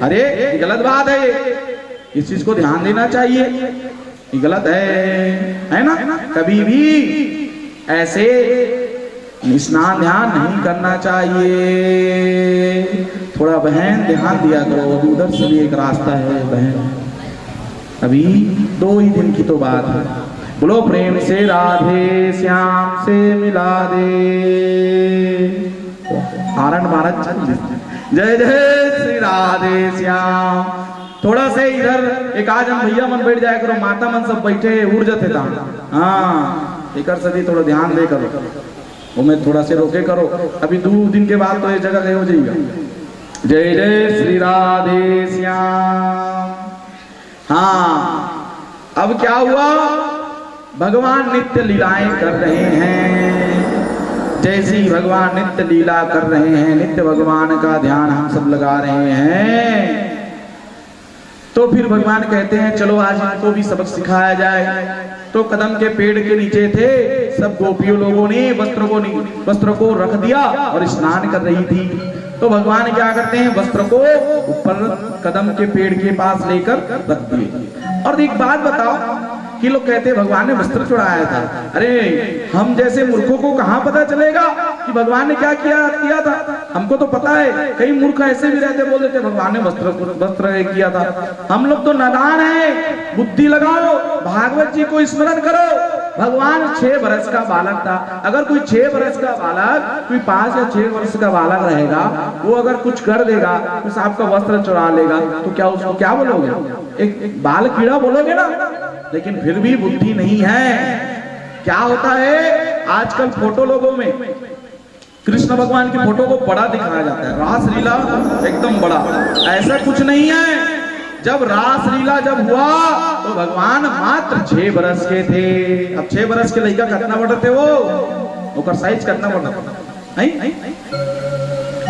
अरे गलत बात है, इस चीज को ध्यान देना चाहिए, ये गलत है ना। कभी भी ऐसे स्नान ध्यान नहीं करना चाहिए। थोड़ा बहन ध्यान दिया करो, अभी उधर से भी एक रास्ता है बहन, अभी 2 ही दिन की तो बात है। बोलो प्रेम से राधे श्याम से मिला दे, आरण भारत चल। जय जय श्री राधे श्याम। थोड़ा से इधर एक आज हम भैया मन बैठ जाए करो, माता मन सब बैठे उड़ जाते था। हाँ, एक सदी थोड़ा ध्यान दे करो, वो मैं थोड़ा से रोके करो, अभी 2 दिन के बाद तो ये जगह हो जाएगा। जय जय श्री राधे श्याम। हाँ, अब क्या हुआ, भगवान नित्य लीलाएं कर रहे हैं। जैसे ही भगवान नित्य लीला कर रहे हैं, नित्य भगवान का ध्यान हम सब लगा रहे हैं, तो फिर भगवान कहते हैं चलो आज इनको भी सबक सिखाया जाए। तो कदम के पेड़ के नीचे थे, सब गोपियों लोगों ने वस्त्र को रख दिया और स्नान कर रही थी। तो भगवान क्या करते हैं, वस्त्र को ऊपर कदम के पेड़ के पास लेकर रख दिए। और एक बात बताओ कि लोग कहते हैं भगवान ने वस्त्र चुराया था। अरे हम जैसे मूर्खों को कहां पता चलेगा कि भगवान ने क्या किया था। हमको तो पता है, कई मूर्ख ऐसे भी रहते, बोल देते भगवान ने वस्त्र किया था। हम लोग तो नादान हैं, बुद्धि लगाओ, भागवत जी को स्मरण करो। भगवान 6 वर्ष का बालक था। अगर कोई 6 वर्ष का बालक, कोई 5 या 6 वर्ष का बालक रहेगा, वो अगर कुछ कर देगा, तो आपका वस्त्र चुरा लेगा, तो क्या उसको क्या बोलोगे, एक बाल कीड़ा बोलोगे ना। लेकिन फिर भी बुद्धि नहीं है। क्या होता है, आजकल फोटो लोगों में कृष्ण भगवान की फोटो को बड़ा दिखाया जाता है, रास लीला एकदम बड़ा। ऐसा कुछ नहीं है। जब रास लीला जब हुआ तो भगवान मात्र 6 बरस के थे। अब 6 बरस के लड़का कितना बड़ा थे, वो साइज कितना बड़ा नहीं।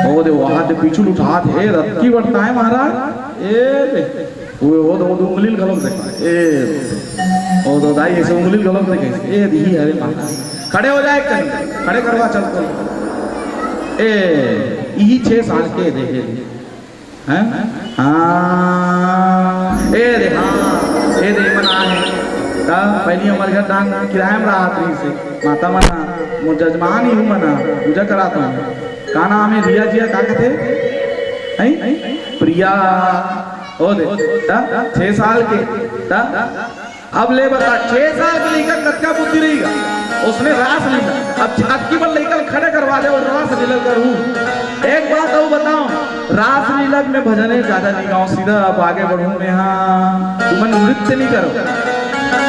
ओ दे हाथ पीछू उठा थे, रथ की बढ़ता है महाराज। ए वो उंगली गलत देखा, ए ओ दो दाई ऐसे उंगली गलत देखे, ए दी है महाराज। खड़े हो जाए, कहीं खड़े करवा चलते ए यही 6 साल के देखे हैं। हाँ ए दे, हाँ ए दे मना है ता पहली हमारे घर दान किराया में रहा थी से माता मना वो जजमान ही हूँ, मना पूजा कराता हूँ। का नाम है, रिया जिया का कहते हैं, प्रिया। ओ दे 6 साल के ता अब ले बता 6 साल के लेकर कच्चा बुद्धि रहेगा, उसने रास लीला। अब छाती पर लेकर खड़े करवा दे और रास लीला करूं। एक बात और बताओ, रास लीला में भजने ज्यादा नहीं गाओ, सीधा अब आगे बढ़ूं मैं। हाँ तुम नृत्य नहीं करो,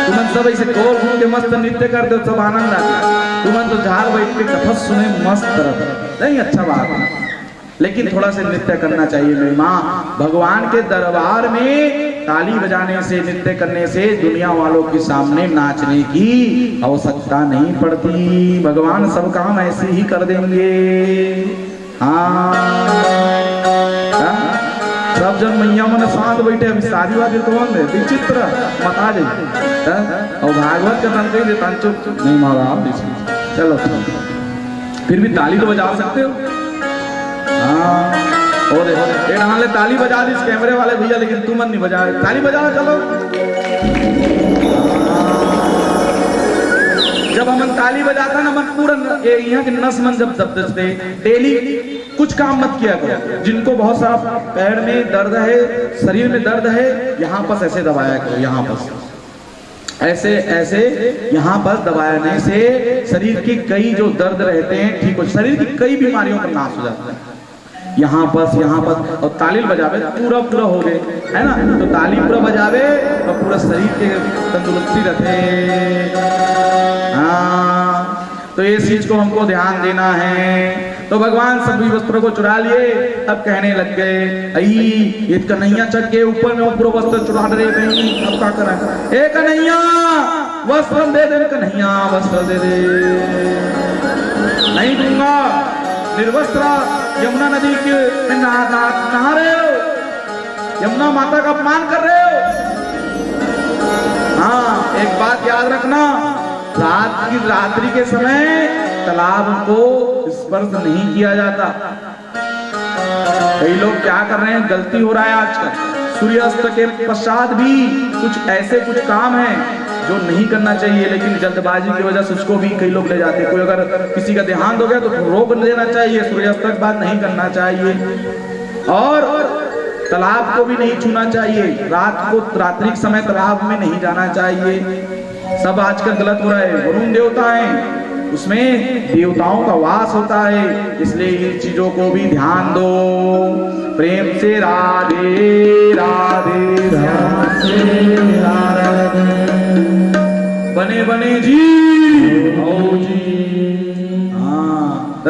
तुम सब ऐसे गोल घूम के मस्त नृत्य कर दो, सब आनंद आता। तुम तो झाड़ बैठ के कथा सुने मस्त तरह नहीं, अच्छा बात है। लेकिन थोड़ा सा नृत्य करना चाहिए मेरी माँ। भगवान के दरबार में ताली बजाने से, नृत्य करने से दुनिया वालों के सामने नाचने की आवश्यकता नहीं पड़ती। भगवान सब काम ऐसे ही कर देंगे। हाँ सब जन मैया मन साथ बैठे, अभी शादी वादी तो बंद है, विचित्र मत आ जाइए। और भागवत का तन कही देता चुप नहीं मारा आप। चलो फिर भी ताली तो बजा सकते हो। हाँ हो दे ले ताली बजा दी कैमरे वाले भैया, लेकिन तुम नहीं बजा, ताली बजा चलो। जब हम ताली बजाता ना, मन पूरा यहाँ के नस मन जब दबते। डेली कुछ काम मत किया करो। जिनको बहुत सारा पैर में दर्द है, शरीर में दर्द है, यहाँ पर ऐसे दबाया करो, यहाँ पर ऐसे ऐसे यहाँ पर दबाने से शरीर के कई जो दर्द रहते हैं ठीक हो, शरीर की कई बीमारियों का नाश हो जाता है। यहाँ पर और ताली बजावे पूरा हो गए है ना, तो ताली पूरा बजावे और पूरा शरीर के तंदुरुस्ती रहते। हाँ तो ये चीज को हमको ध्यान देना है। तो भगवान सभी वस्त्रों को चुरा लिए। अब कहने लग गए, आई ये कन्हैया चढ़ के ऊपर में पूरा वस्त्र चुरा रहे नहीं, अब क्या करें। ए कन्हैया वस्त्र दे दे, कन्हैया वस्त्र दे दे। नहीं दूंगा, निर्वस्त्र यमुना नदी के नहा रहे हो, यमुना माता का अपमान कर रहे हो। हाँ एक बात याद रखना, रात्रि के समय तालाब को स्पर्श नहीं किया जाता। कई लोग क्या कर रहे हैं, गलती हो रहा है आजकल। सूर्यास्त के पश्चात भी कुछ ऐसे कुछ काम है जो नहीं करना चाहिए, लेकिन जल्दबाजी की वजह से उसको भी कई लोग ले जाते हैं। कोई अगर किसी का देहांत हो गया तो रोक देना चाहिए, सूर्यास्त के बाद नहीं करना चाहिए। और तालाब को भी नहीं छूना चाहिए, रात्रि के समय तालाब में नहीं जाना चाहिए। सब आजकल गलत हो रहा है। वरुण देवता है, उसमें देवताओं का वास होता है, इसलिए इन चीजों को भी ध्यान दो। प्रेम से राधे राधे राधे बने बने जी हो जी। हाँ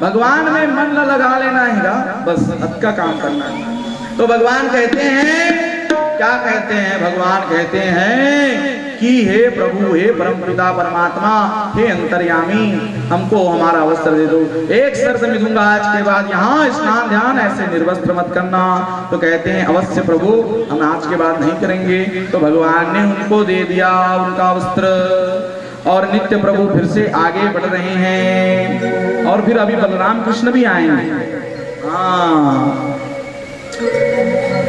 भगवान में मन न लगा लेना है, बस हद का काम करना है। तो भगवान कहते हैं क्या कहते हैं? भगवान कहते हैं कि हे प्रभु, हे परमपिता परमात्मा, हे अंतर्यामी, हमको हमारा वस्त्र दे दो। एक शर्त मैं दूंगा, आज के बाद यहाँ स्नान ध्यान ऐसे निर्वस्त्र मत करना। तो कहते हैं अवश्य प्रभु, हम आज के बाद नहीं करेंगे। तो भगवान ने उनको दे दिया उनका वस्त्र, और नित्य प्रभु फिर से आगे बढ़ रहे हैं। और फिर अभी बलराम कृष्ण भी आएंगे।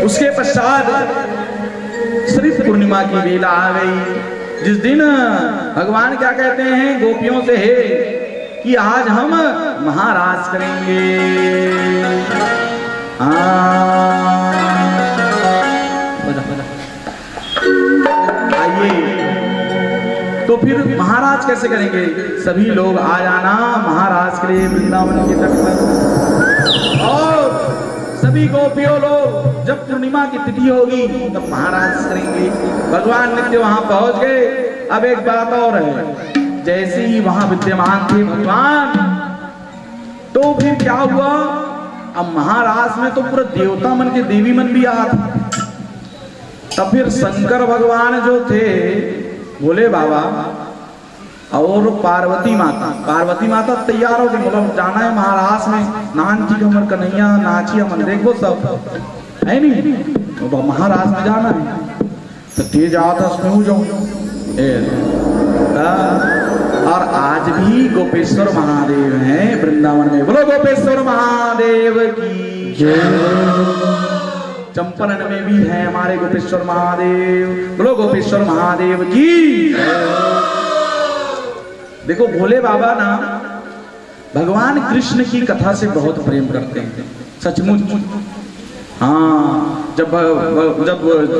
उसके पश्चात श्री पूर्णिमा की बेला आ गई, जिस दिन भगवान क्या कहते हैं गोपियों से, हे कि आज हम महाराज करेंगे। आइए, तो फिर महाराज कैसे करेंगे? सभी लोग आ जाना महाराज के लिए वृंदावन के तट पर। और सभी गोपियों लोग जब पूर्णिमा की तिथि होगी तब महाराज करेंगे। भगवान नित्य वहां पहुंच गए। अब एक बात और है, जैसे ही वहां विद्यमान थे भगवान, तो फिर क्या हुआ? अब महाराज में तो पूरा देवता मन के देवी मन भी आ थे। तब फिर शंकर भगवान जो थे, बोले बाबा, और पार्वती माता तैयार हो गई, मतलब जाना है महाराज में, नान की कमर कन्हैया नाची मन देखो सब है नहीं, तो महाराज में जाना है। तो तेज आता उसमें हो जाऊं। और आज भी गोपेश्वर महादेव हैं वृंदावन में। बोलो गोपेश्वर महादेव की जय। चंपारण में भी है हमारे गोपेश्वर महादेव। बोलो गोपेश्वर महादेव की। देखो भोले बाबा ना भगवान कृष्ण की कथा से बहुत प्रेम करते हैं, सचमुच। हाँ, जब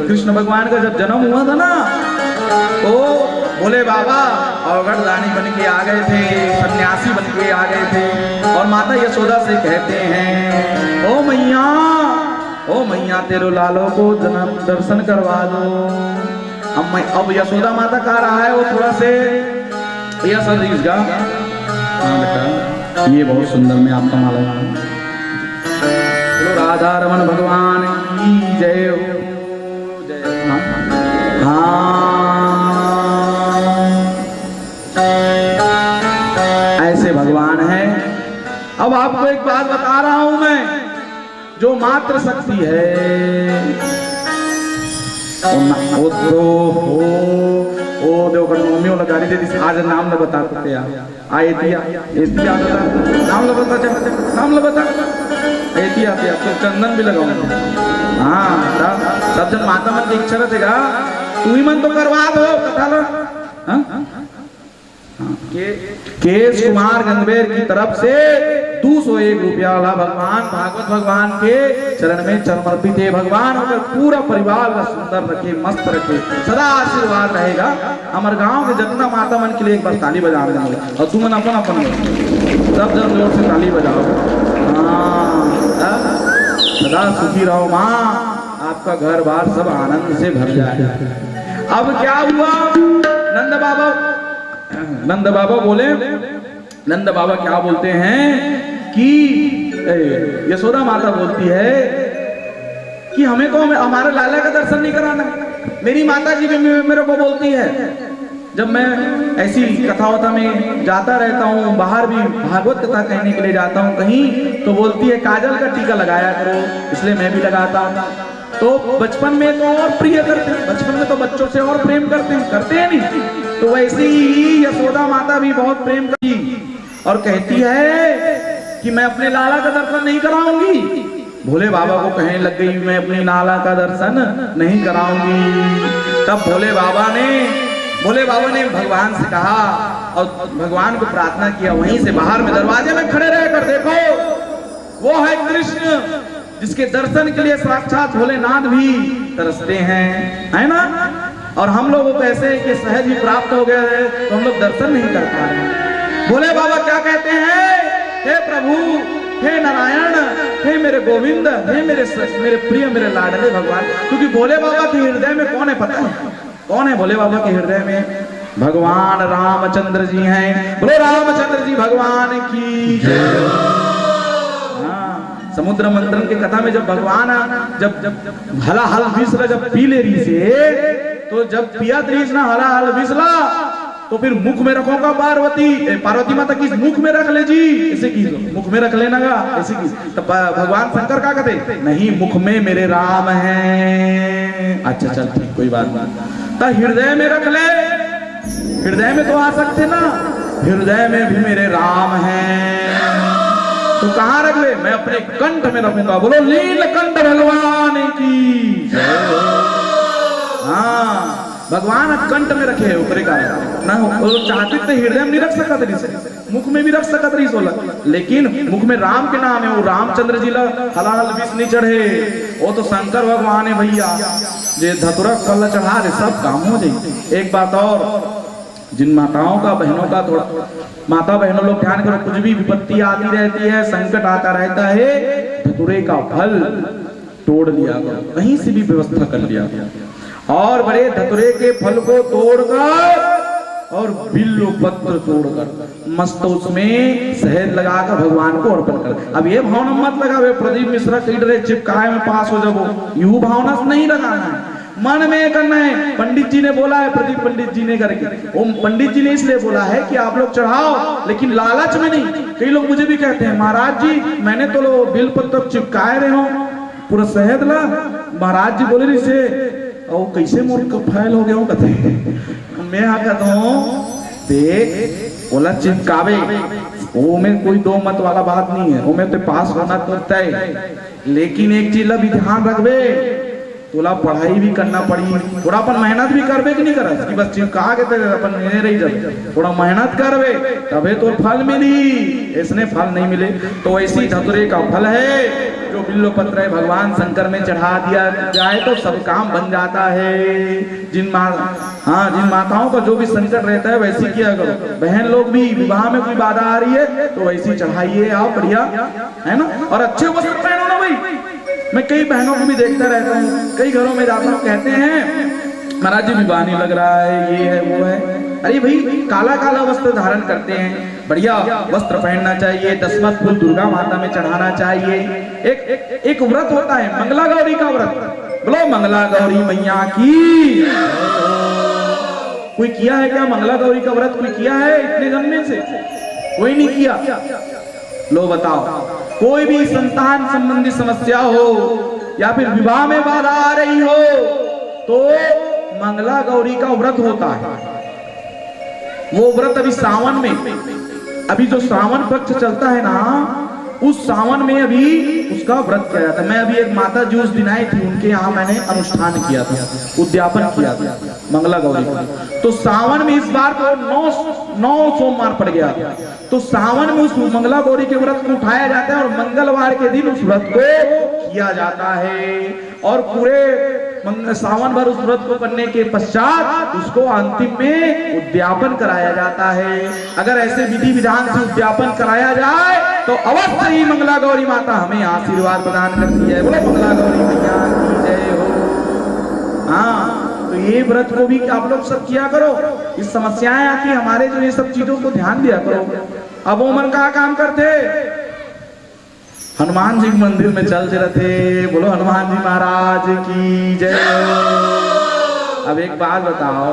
कृष्ण भगवान का जब जन्म हुआ था ना, तो भोले बाबा अवगढ़ रानी बन के आ गए थे, सन्यासी बन के आ गए थे। और माता यशोदा से कहते हैं, ओ मैया तेरे लालो को दर्शन करवा दो। अब यशोदा माता कह रहा है, वो थोड़ा से इसका ये बहुत सुंदर, मैं आपका माला राधा रमन भगवान की जय हो, जय। ऐसे भगवान है। अब आपको एक बात बता रहा हूं मैं, जो मात्र शक्ति है वो तो हो देवगढ़ मम्मी वाला गाड़ी दे दी। आज नाम न बता सकते आए दिया नाम ल बता तो चंदन भी लगाऊंगा। हाँ, सब जन माता मन की इच्छा रहेगा, तू ही मन तो करवा दो कथा लो। केश कुमार गंगवेर की तरफ से 201 रुपया वाला भगवान भागवत भगवान के चरण में समर्पित है। भगवान अगर पूरा परिवार का सुंदर रखे, मस्त रखे, सदा आशीर्वाद रहेगा। हमारे गांव के जितना माता मन के लिए एक बार ताली बजा देंगे, और तुम अपन सब जन जोर से ताली बजाओ। सदा सुखी रहो माँ, आपका घर बार सब आनंद से भर जाए। अब क्या हुआ? नंद बाबा बोले, नंद बाबा क्या बोलते हैं कि यशोदा माता बोलती है कि हमें तो हमारे लाला का दर्शन नहीं कराना। मेरी माता जी भी मेरे को बोलती है, जब मैं ऐसी कथा में जाता रहता हूँ, बाहर भी भागवत कथा कहने के लिए जाता हूँ कहीं, तो बोलती है काजल का टीका लगाया करो, इसलिए मैं भी लगाता हूँ। तो बचपन में तो और प्रिय करते हैं, बचपन में तो बच्चों से और प्रेम करते हैं नहीं। तो वैसे ही यशोदा माता भी बहुत प्रेम करती और कहती है कि मैं अपने लाला का दर्शन नहीं कराऊंगी। भोले बाबा को कहने लग गई, मैं अपने लाला का दर्शन नहीं कराऊंगी। तब भोले बाबा ने भगवान से कहा और भगवान को प्रार्थना किया, वहीं से बाहर में दरवाजे में खड़े रहकर देखो, वो है कृष्ण, जिसके दर्शन के लिए साक्षात भोलेनाथ भी तरसते हैं, है ना। और हम लोगों को ऐसे कि सहज ही प्राप्त हो गए हैं, तो हम लोग दर्शन नहीं कर पा रहे। भोले बाबा क्या कहते हैं? हे प्रभु, हे नारायण, हे मेरे गोविंद, हे मेरे प्रिय, मेरे लाडले भगवान। क्योंकि भोले बाबा के हृदय में कौन है पता है? कौन है भोले बाबा के हृदय में? भगवान रामचंद्र जी हैं। बोलो रामचंद्र जी भगवान की जय। समुद्र मंथन के कथा में जब भगवान जब हला हल विषला जब पी ले रही से, तो जब पिया त्रिस ना हला हल विषला, तो फिर मुख में रखोगा पार्वती माता की मुख में रख ले जी, ऐसे की मुख में रख लेना गा, ऐसे की। तब भगवान शंकर क्या कहते, नहीं मुख में मेरे राम हैं। अच्छा चल ठीक कोई बात नहीं, तो हृदय में रख ले, हृदय में तो आ सकते ना, हृदय में भी मेरे राम हैं, तो कहाँ रख ले, मैं अपने कंठ में रखूंगा। बोलो नीलकंठ भगवान की। हाँ भगवान कंठ में रखे है ऊपर का ना, वो चाहते थे हृदय में नहीं रख सकता था, मुख में भी रख सकता था सोला, लेकिन मुख में राम के नाम है, वो रामचंद्र जी ला हलाल विष नहीं चढ़े, वो तो शंकर भगवान है भैया, जे धतुरा कल चढ़ा रहे सब काम हो जाए। एक बात और, जिन माताओं का बहनों का थोड़ा माता बहनों लोग ध्यान करो, कुछ भी विपत्ति आती रहती है, संकट आता रहता है, धतुरे का फल तोड़ लिया करो, कहीं से भी व्यवस्था कर लिया, और बड़े धतुरे के फल को तोड़कर और बिल्व पत्र तोड़कर मस्त उसमें शहद लगाकर भगवान को अर्पण कर। अब ये भावना मत लगावे प्रदीप मिश्रा कह रहे चिपकाए में पास हो जाओ, यू भावना से नहीं लगाना है, मन में करना है। पंडित जी ने बोला है, प्रदीप पंडित जी ने करके, वो पंडित जी ने इसलिए बोला है कि आप लोग चढ़ाओ, लेकिन लालच में नहीं। कई लोग मुझे भी कहते हैं महाराज जी मैंने तो लो बिल पत्र चिपकाए रहे हो पूरा शहद ला, महाराज जी बोले से और कैसे मोर फैल हो गया कहते, मैं कहता हूँ देख बोला चिपकावे, वो में कोई दो मत वाला बात नहीं है, वो में तो पास होना तो तय, लेकिन एक चीज भी ध्यान रखबे, तोला पढ़ाई भी करना पड़ी, थोड़ा अपन मेहनत भी करबे कि नहीं कर कि बस चिपका के तेरे अपन नहीं रही जब, थोड़ा मेहनत करबे तबे तो फल मिली, इसने फल नहीं मिले। तो ऐसी धतुरे का फल है जो बिल्व पत्र है, भगवान शंकर में चढ़ा दिया जाए तो सब काम बन जाता है। जिन माताओं का जो भी संकट रहता है वैसी किया करो, बहन लोग भी विवाह में कोई बाधा आ रही है तो वैसी चढ़ाइए आप, बढ़िया है ना, और अच्छे वस्त्र पहनो ना भाई। मैं कई बहनों को भी देखता रहता हूँ, कई घरों में जाता हूँ, कहते हैं महाराज जी विवाह नहीं लग रहा है, ये है वो है, अरे भाई काला काला वस्त्र धारण करते हैं, बढ़िया वस्त्र पहनना चाहिए, दशमत फूल दुर्गा माता में चढ़ाना चाहिए। एक व्रत होता है मंगला गौरी का व्रत, बोलो मंगला गौरी मैया की। कोई किया है क्या मंगला गौरी का व्रत, कोई किया है इतने जन में से? कोई नहीं किया। लो बताओ, कोई भी संतान संबंधी समस्या हो या फिर विवाह में बाधा आ रही हो तो मंगला गौरी का व्रत होता है। वो व्रत अभी सावन में, अभी जो सावन पक्ष चलता है ना, उस सावन में अभी उसका व्रत किया जाता है। मैं अभी एक माता जी उस दिन आई थी, उनके यहाँ मैंने अनुष्ठान किया था, उद्यापन किया था मंगला गौरी का। तो सावन में इस बार तो 9 सोमवार पड़ गया, तो सावन में उस मंगला गौरी के व्रत को उठाया जाता है और मंगलवार के दिन उस व्रत को किया जाता है, और पूरे सावन भर उस व्रत को करने के पश्चात उसको अंतिम में उद्यापन कराया जाता है। अगर ऐसे विधि विधान से उद्यापन कराया जाए तो अवश्य ही मंगला गौरी माता हमें आशीर्वाद प्रदान करती है। बोलो मंगला गौरी मैया की जय हो। हाँ, तो ये व्रत को भी आप लोग सब किया करो। इस समस्याएं आती हमारे, जो ये सब चीजों को ध्यान दिया करो। अब उमर का काम करते, हनुमान जी मंदिर में चलते रहते, बोलो हनुमान जी महाराज की जय। अब एक बात बताओ,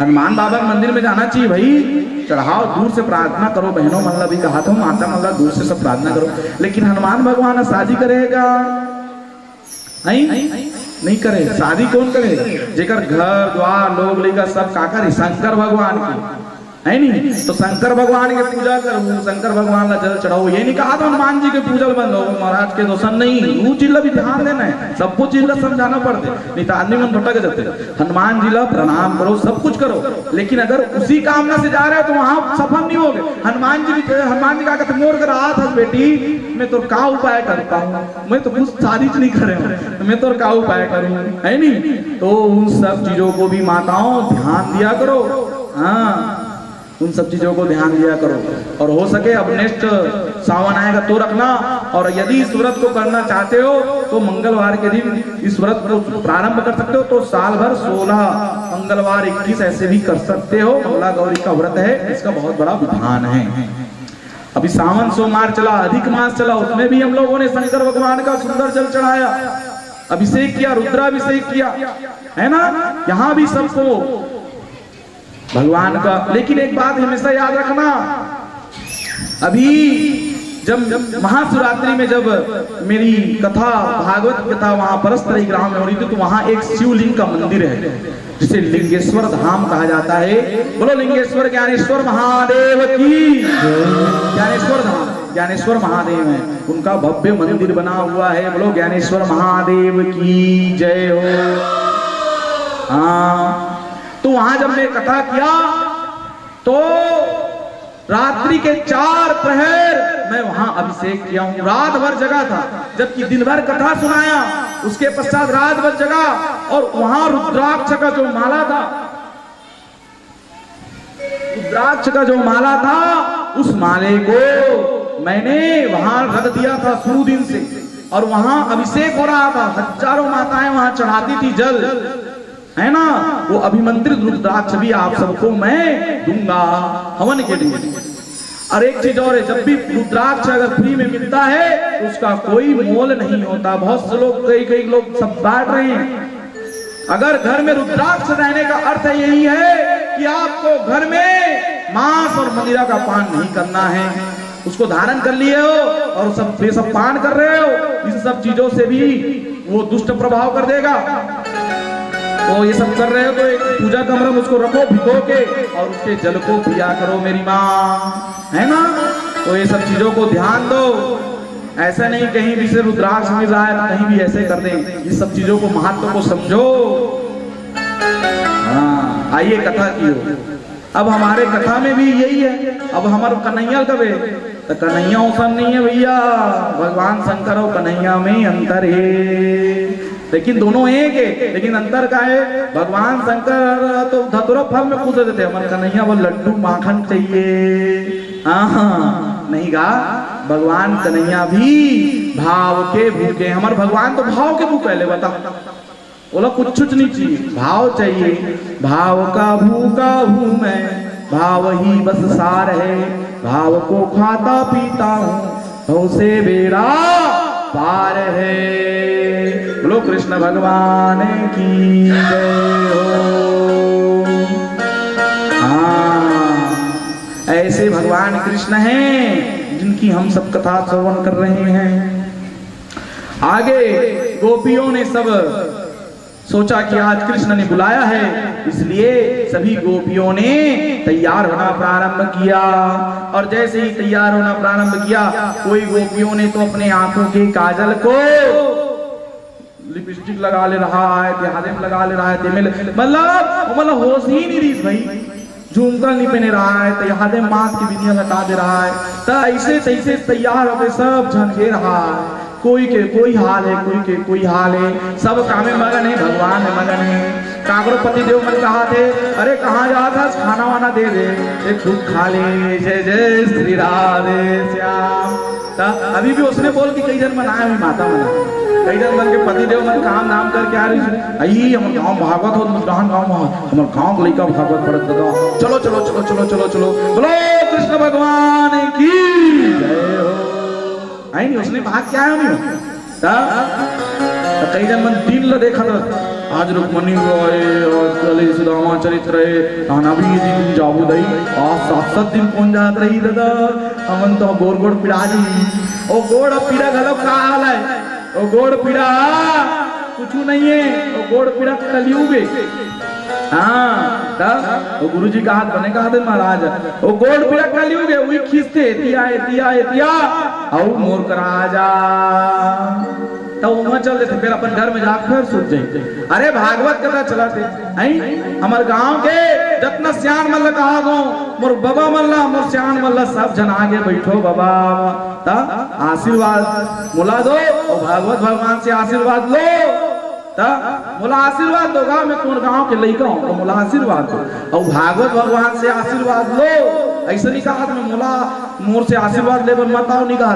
हनुमान बाबा मंदिर में जाना चाहिए भाई, चढ़ाओ, दूर से प्रार्थना करो, बहनों मल्ला भी कहा था, माता मल्ला दूर से सब प्रार्थना करो, लेकिन हनुमान भगवान शादी करेगा नहीं करे। शादी कौन करेगा? जेकर घर द्वार लोग लेकर सब का करे, शंकर भगवान की है नहीं। तो शंकर भगवान के पूजा करो, शंकर भगवान का जल चढ़ाओ। ये नहीं कहा तो हनुमान जी के पूजल बंद हो, महाराज के दोषण नहीं, वो चीज भी ध्यान देना है, सबको चीज समझाना पड़ते, नहीं तो आदमी मन भटक जाते। हनुमान जी ला प्रणाम करो, सब कुछ करो, लेकिन अगर उसी कामना से जा रहे हो तो वहां सफल नहीं होगे। हनुमान जी का कहते मोर कर रहा था बेटी, मैं तो का उपाय करता हूँ, मैं तो कुछ शादी नहीं करे हूँ, मैं तो का उपाय करूँ, है नहीं। तो उन सब चीजों को भी माताओं ध्यान दिया करो। हाँ, उन सब चीजों को ध्यान दिया करो, और हो सके अब नेक्स्ट सावन आएगा तो रखना। और यदि इस व्रत को करना चाहते हो तो मंगलवार के दिन इस व्रत को प्रारंभ कर सकते हो, तो साल भर 16 मंगलवार 21 ऐसे भी कर सकते हो। मंगला गौरी का व्रत है, इसका बहुत बड़ा विधान है। अभी सावन सोमवार चला, अधिक मास चला, उसमें भी हम लोगों ने शंकर भगवान का सुंदर जल चढ़ाया, अभिषेक किया, रुद्राभिषेक किया, है ना। यहाँ भी सबको भगवान का। लेकिन एक बात हमेशा याद रखना, अभी जब महाशिवरात्रि में जब मेरी कथा, भागवत कथा वहां परस्पर ग्राम में हो रही थी, तो वहां एक शिवलिंग का मंदिर है जिसे लिंगेश्वर धाम कहा जाता है। बोलो लिंगेश्वर ज्ञानेश्वर महादेव की। ज्ञानेश्वर धाम, ज्ञानेश्वर महादेव है, उनका भव्य मंदिर बना हुआ है। बोलो ज्ञानेश्वर महादेव की जय हो। हाँ, तो वहां जब मैं कथा किया तो रात्रि के 4 प्रहर मैं वहां अभिषेक किया हूं। रात भर जगा था, जबकि दिन भर कथा सुनाया, उसके पश्चात रात भर जगा और वहां रुद्राक्ष का जो माला था, रुद्राक्ष का जो माला था, उस माले को मैंने वहां रख दिया था शुरू दिन से, और वहां अभिषेक हो रहा था। हजारों माताएं वहां चढ़ाती थी जल, है ना। वो अभिमंत्रित रुद्राक्ष भी आप सबको मैं दूंगा हवन के लिए। और एक चीज और है, जब भी रुद्राक्ष अगर फ्री में मिलता है तो उसका कोई मोल नहीं होता। बहुत से लोग, कई लोग सब बांट रहे हैं। अगर घर में रुद्राक्ष रहने का अर्थ यही है कि आपको घर में मांस और मदिरा का पान नहीं करना है। उसको धारण कर लिए हो और सब पान कर रहे हो, इन सब चीजों से भी वो दुष्ट प्रभाव कर देगा। तो ये सब कर रहे हो तो एक पूजा कमरा में उसको रखो भिगो के, और उसके जल को पिया करो मेरी माँ, है ना। तो ये सब चीजों को ध्यान दो। ऐसा नहीं कहीं भी से रुद्राक्ष मिल रहा है कहीं भी ऐसे कर दें। इस सब चीजों को, महत्व को समझो। हाँ, आइए कथा की हो। अब हमारे कथा में भी यही है। अब हमारे कन्हैया कब है, तो कन्हैया औसन नहीं है भैया, भगवान शंकर और कन्हैया में अंतर है। लेकिन दोनों एक है, लेकिन अंतर का है, भगवान शंकर तो धतुरा फल में कूद देते, हमारे कन्हैया वो लड्डू माखन चाहिए। हाँ, नहीं गा, भगवान कन्हैया भी भाव के भूखे। हमारे भगवान तो भाव के भूखे। ले बता, बोला कुछ नहीं चाहिए, भाव चाहिए। भाव का भूखा हूँ मैं, भाव ही बस सार है, भाव को खाता पीता हूँ, भव से बेड़ा पार है। बोलो कृष्ण भगवान की जय हो। हाँ, ऐसे भगवान कृष्ण हैं जिनकी हम सब कथा श्रवण कर रहे हैं। आगे गोपियों ने सब सोचा कि आज कृष्ण ने बुलाया है, इसलिए सभी गोपियों ने तैयार होना प्रारंभ किया। और जैसे ही तैयार होना प्रारंभ किया, कोई गोपियों ने तो अपने आंखों के काजल को लिपस्टिक लगा ले रहा है, तिहादे में लगा ले रहा है, मतलब होश ही नहीं रही भाई। झुमका नहीं पहने रहा है, तिहादे माथ की बिंदिया लगा दे रहा है, तो ऐसे तैसे तैयार होकर सब झंझे रहा है। कोई के कोई हाल है, कोई के कोई हाल है, सब काम में मगन है, भगवान में मगन है। काकरो पति देव मन कहा थे, अरे कहाँ जा था, खाना वाना दे दे, एक खुद खा ले। जय जय श्री राधे श्याम। अभी भी उसने बोल कि कई जन मनाया हुई माता मना, कई जन मन के पति देव मन काम नाम करके आ रही। हमारे गाँव भागवत हो, मुस्कान गाँव हमारे गाँव को लेकर भागवत पढ़त बताओ। चलो चलो चलो चलो चलो चलो, बोलो कृष्ण भगवान की जय हो। नहीं, उसने कहा क्या है नहीं कई जन मन दिन ल देखा था, आज रुक्मणी रोए सुदामा चरित्र ताना भी दिन जाबू दई, आज 7-7 दिन कौन जात रही दादा। हमन तो गोड़ गोड़ पीड़ा जी, ओ गोड़ पीड़ा गलो का हाल है, ओ गोड़ पीड़ा कुछ नहीं है, ओ गोड़ पीड़ा कलयुग है। हाँ, तो गुरुजी का हाथ बने का हाथ महाराज, वो गोड़ पीड़ा कलयुग है, वही खींचते एतिया एतिया एतिया और मोर का राजा। तो वहां चल देते, फिर अपन घर में जाकर फिर सूझ जाते। अरे भागवत कथा चलाते हैं हमारे गांव के जतना सियान मल्ल कहा गो, मोर बाबा मल्ला मोर सियान मल्ला सब जन आगे बैठो बाबा, ता आशीर्वाद मुला दो और भागवत भगवान से आशीर्वाद लो। मोला आशीर्वाद दो, गाँव में कौन गाँव के लड़का हो तो मोला आशीर्वाद दो, और भागवत भगवान से आशीर्वाद लो। ऐसे नहीं कहा मैं मोला मोर से आशीर्वाद ले मत आओ, नहीं कहा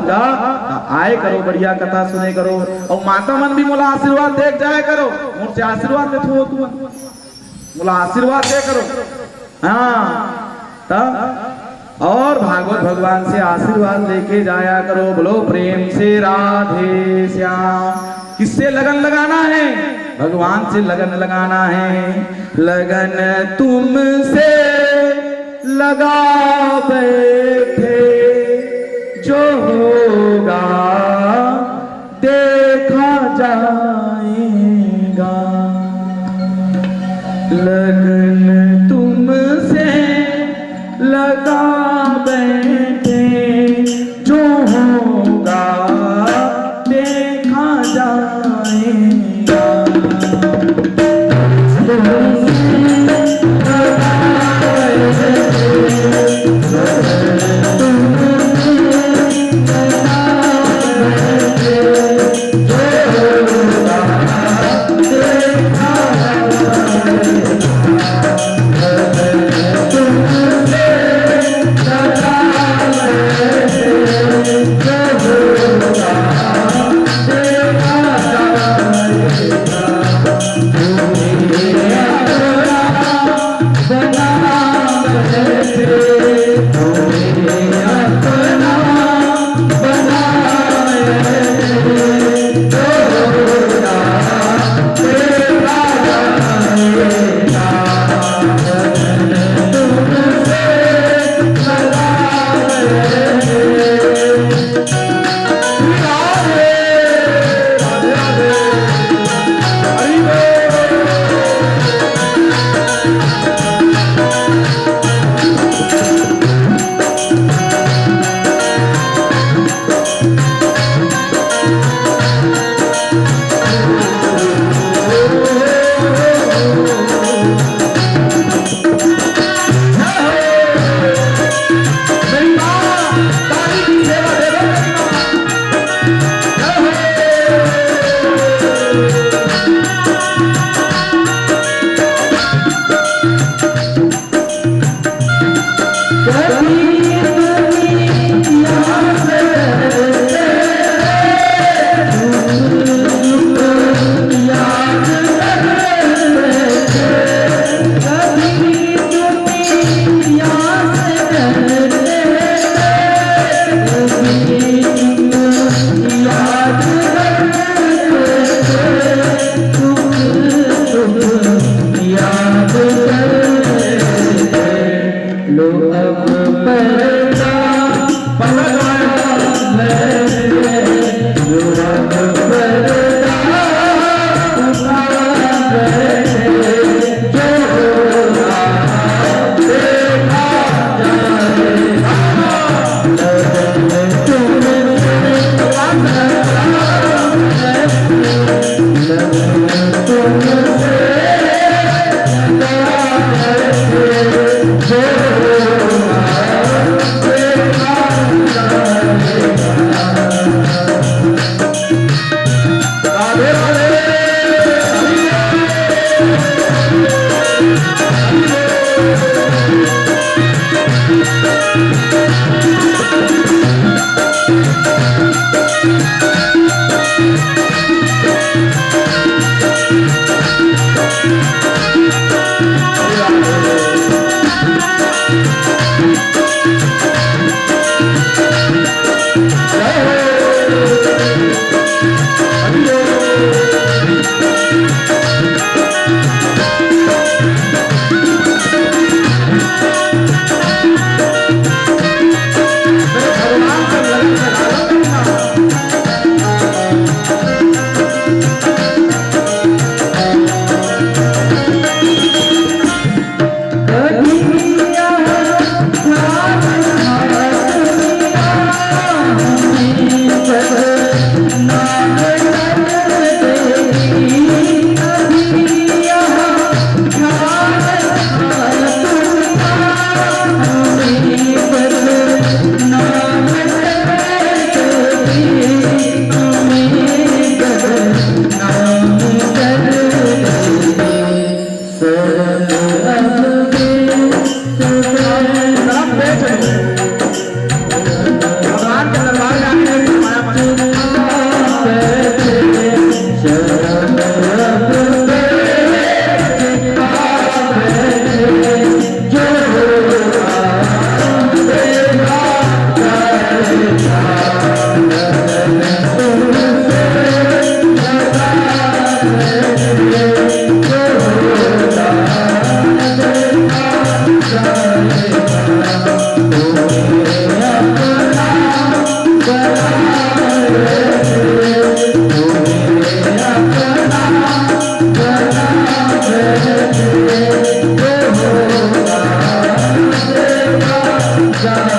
आए करो, बढ़िया कथा सुने करो, और माता मन भी मोला आशीर्वाद देख जाया करो, मोर से आशीर्वाद लेते हो तुम, मोला आशीर्वाद दे करो। हाँ, और भागवत भगवान से आशीर्वाद लेके जाया करो। बोलो प्रेम से राधे श्याम। किससे लगन लगाना है? भगवान से लगन लगाना है। लगन तुमसे लगा बैठे, जो होगा देखा जाएगा। लगन तुमसे लगा बैठे, जो होगा देखा जाएगा।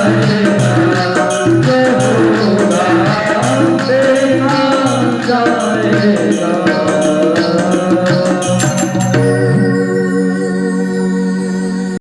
जाएगा, देखा जाएगा।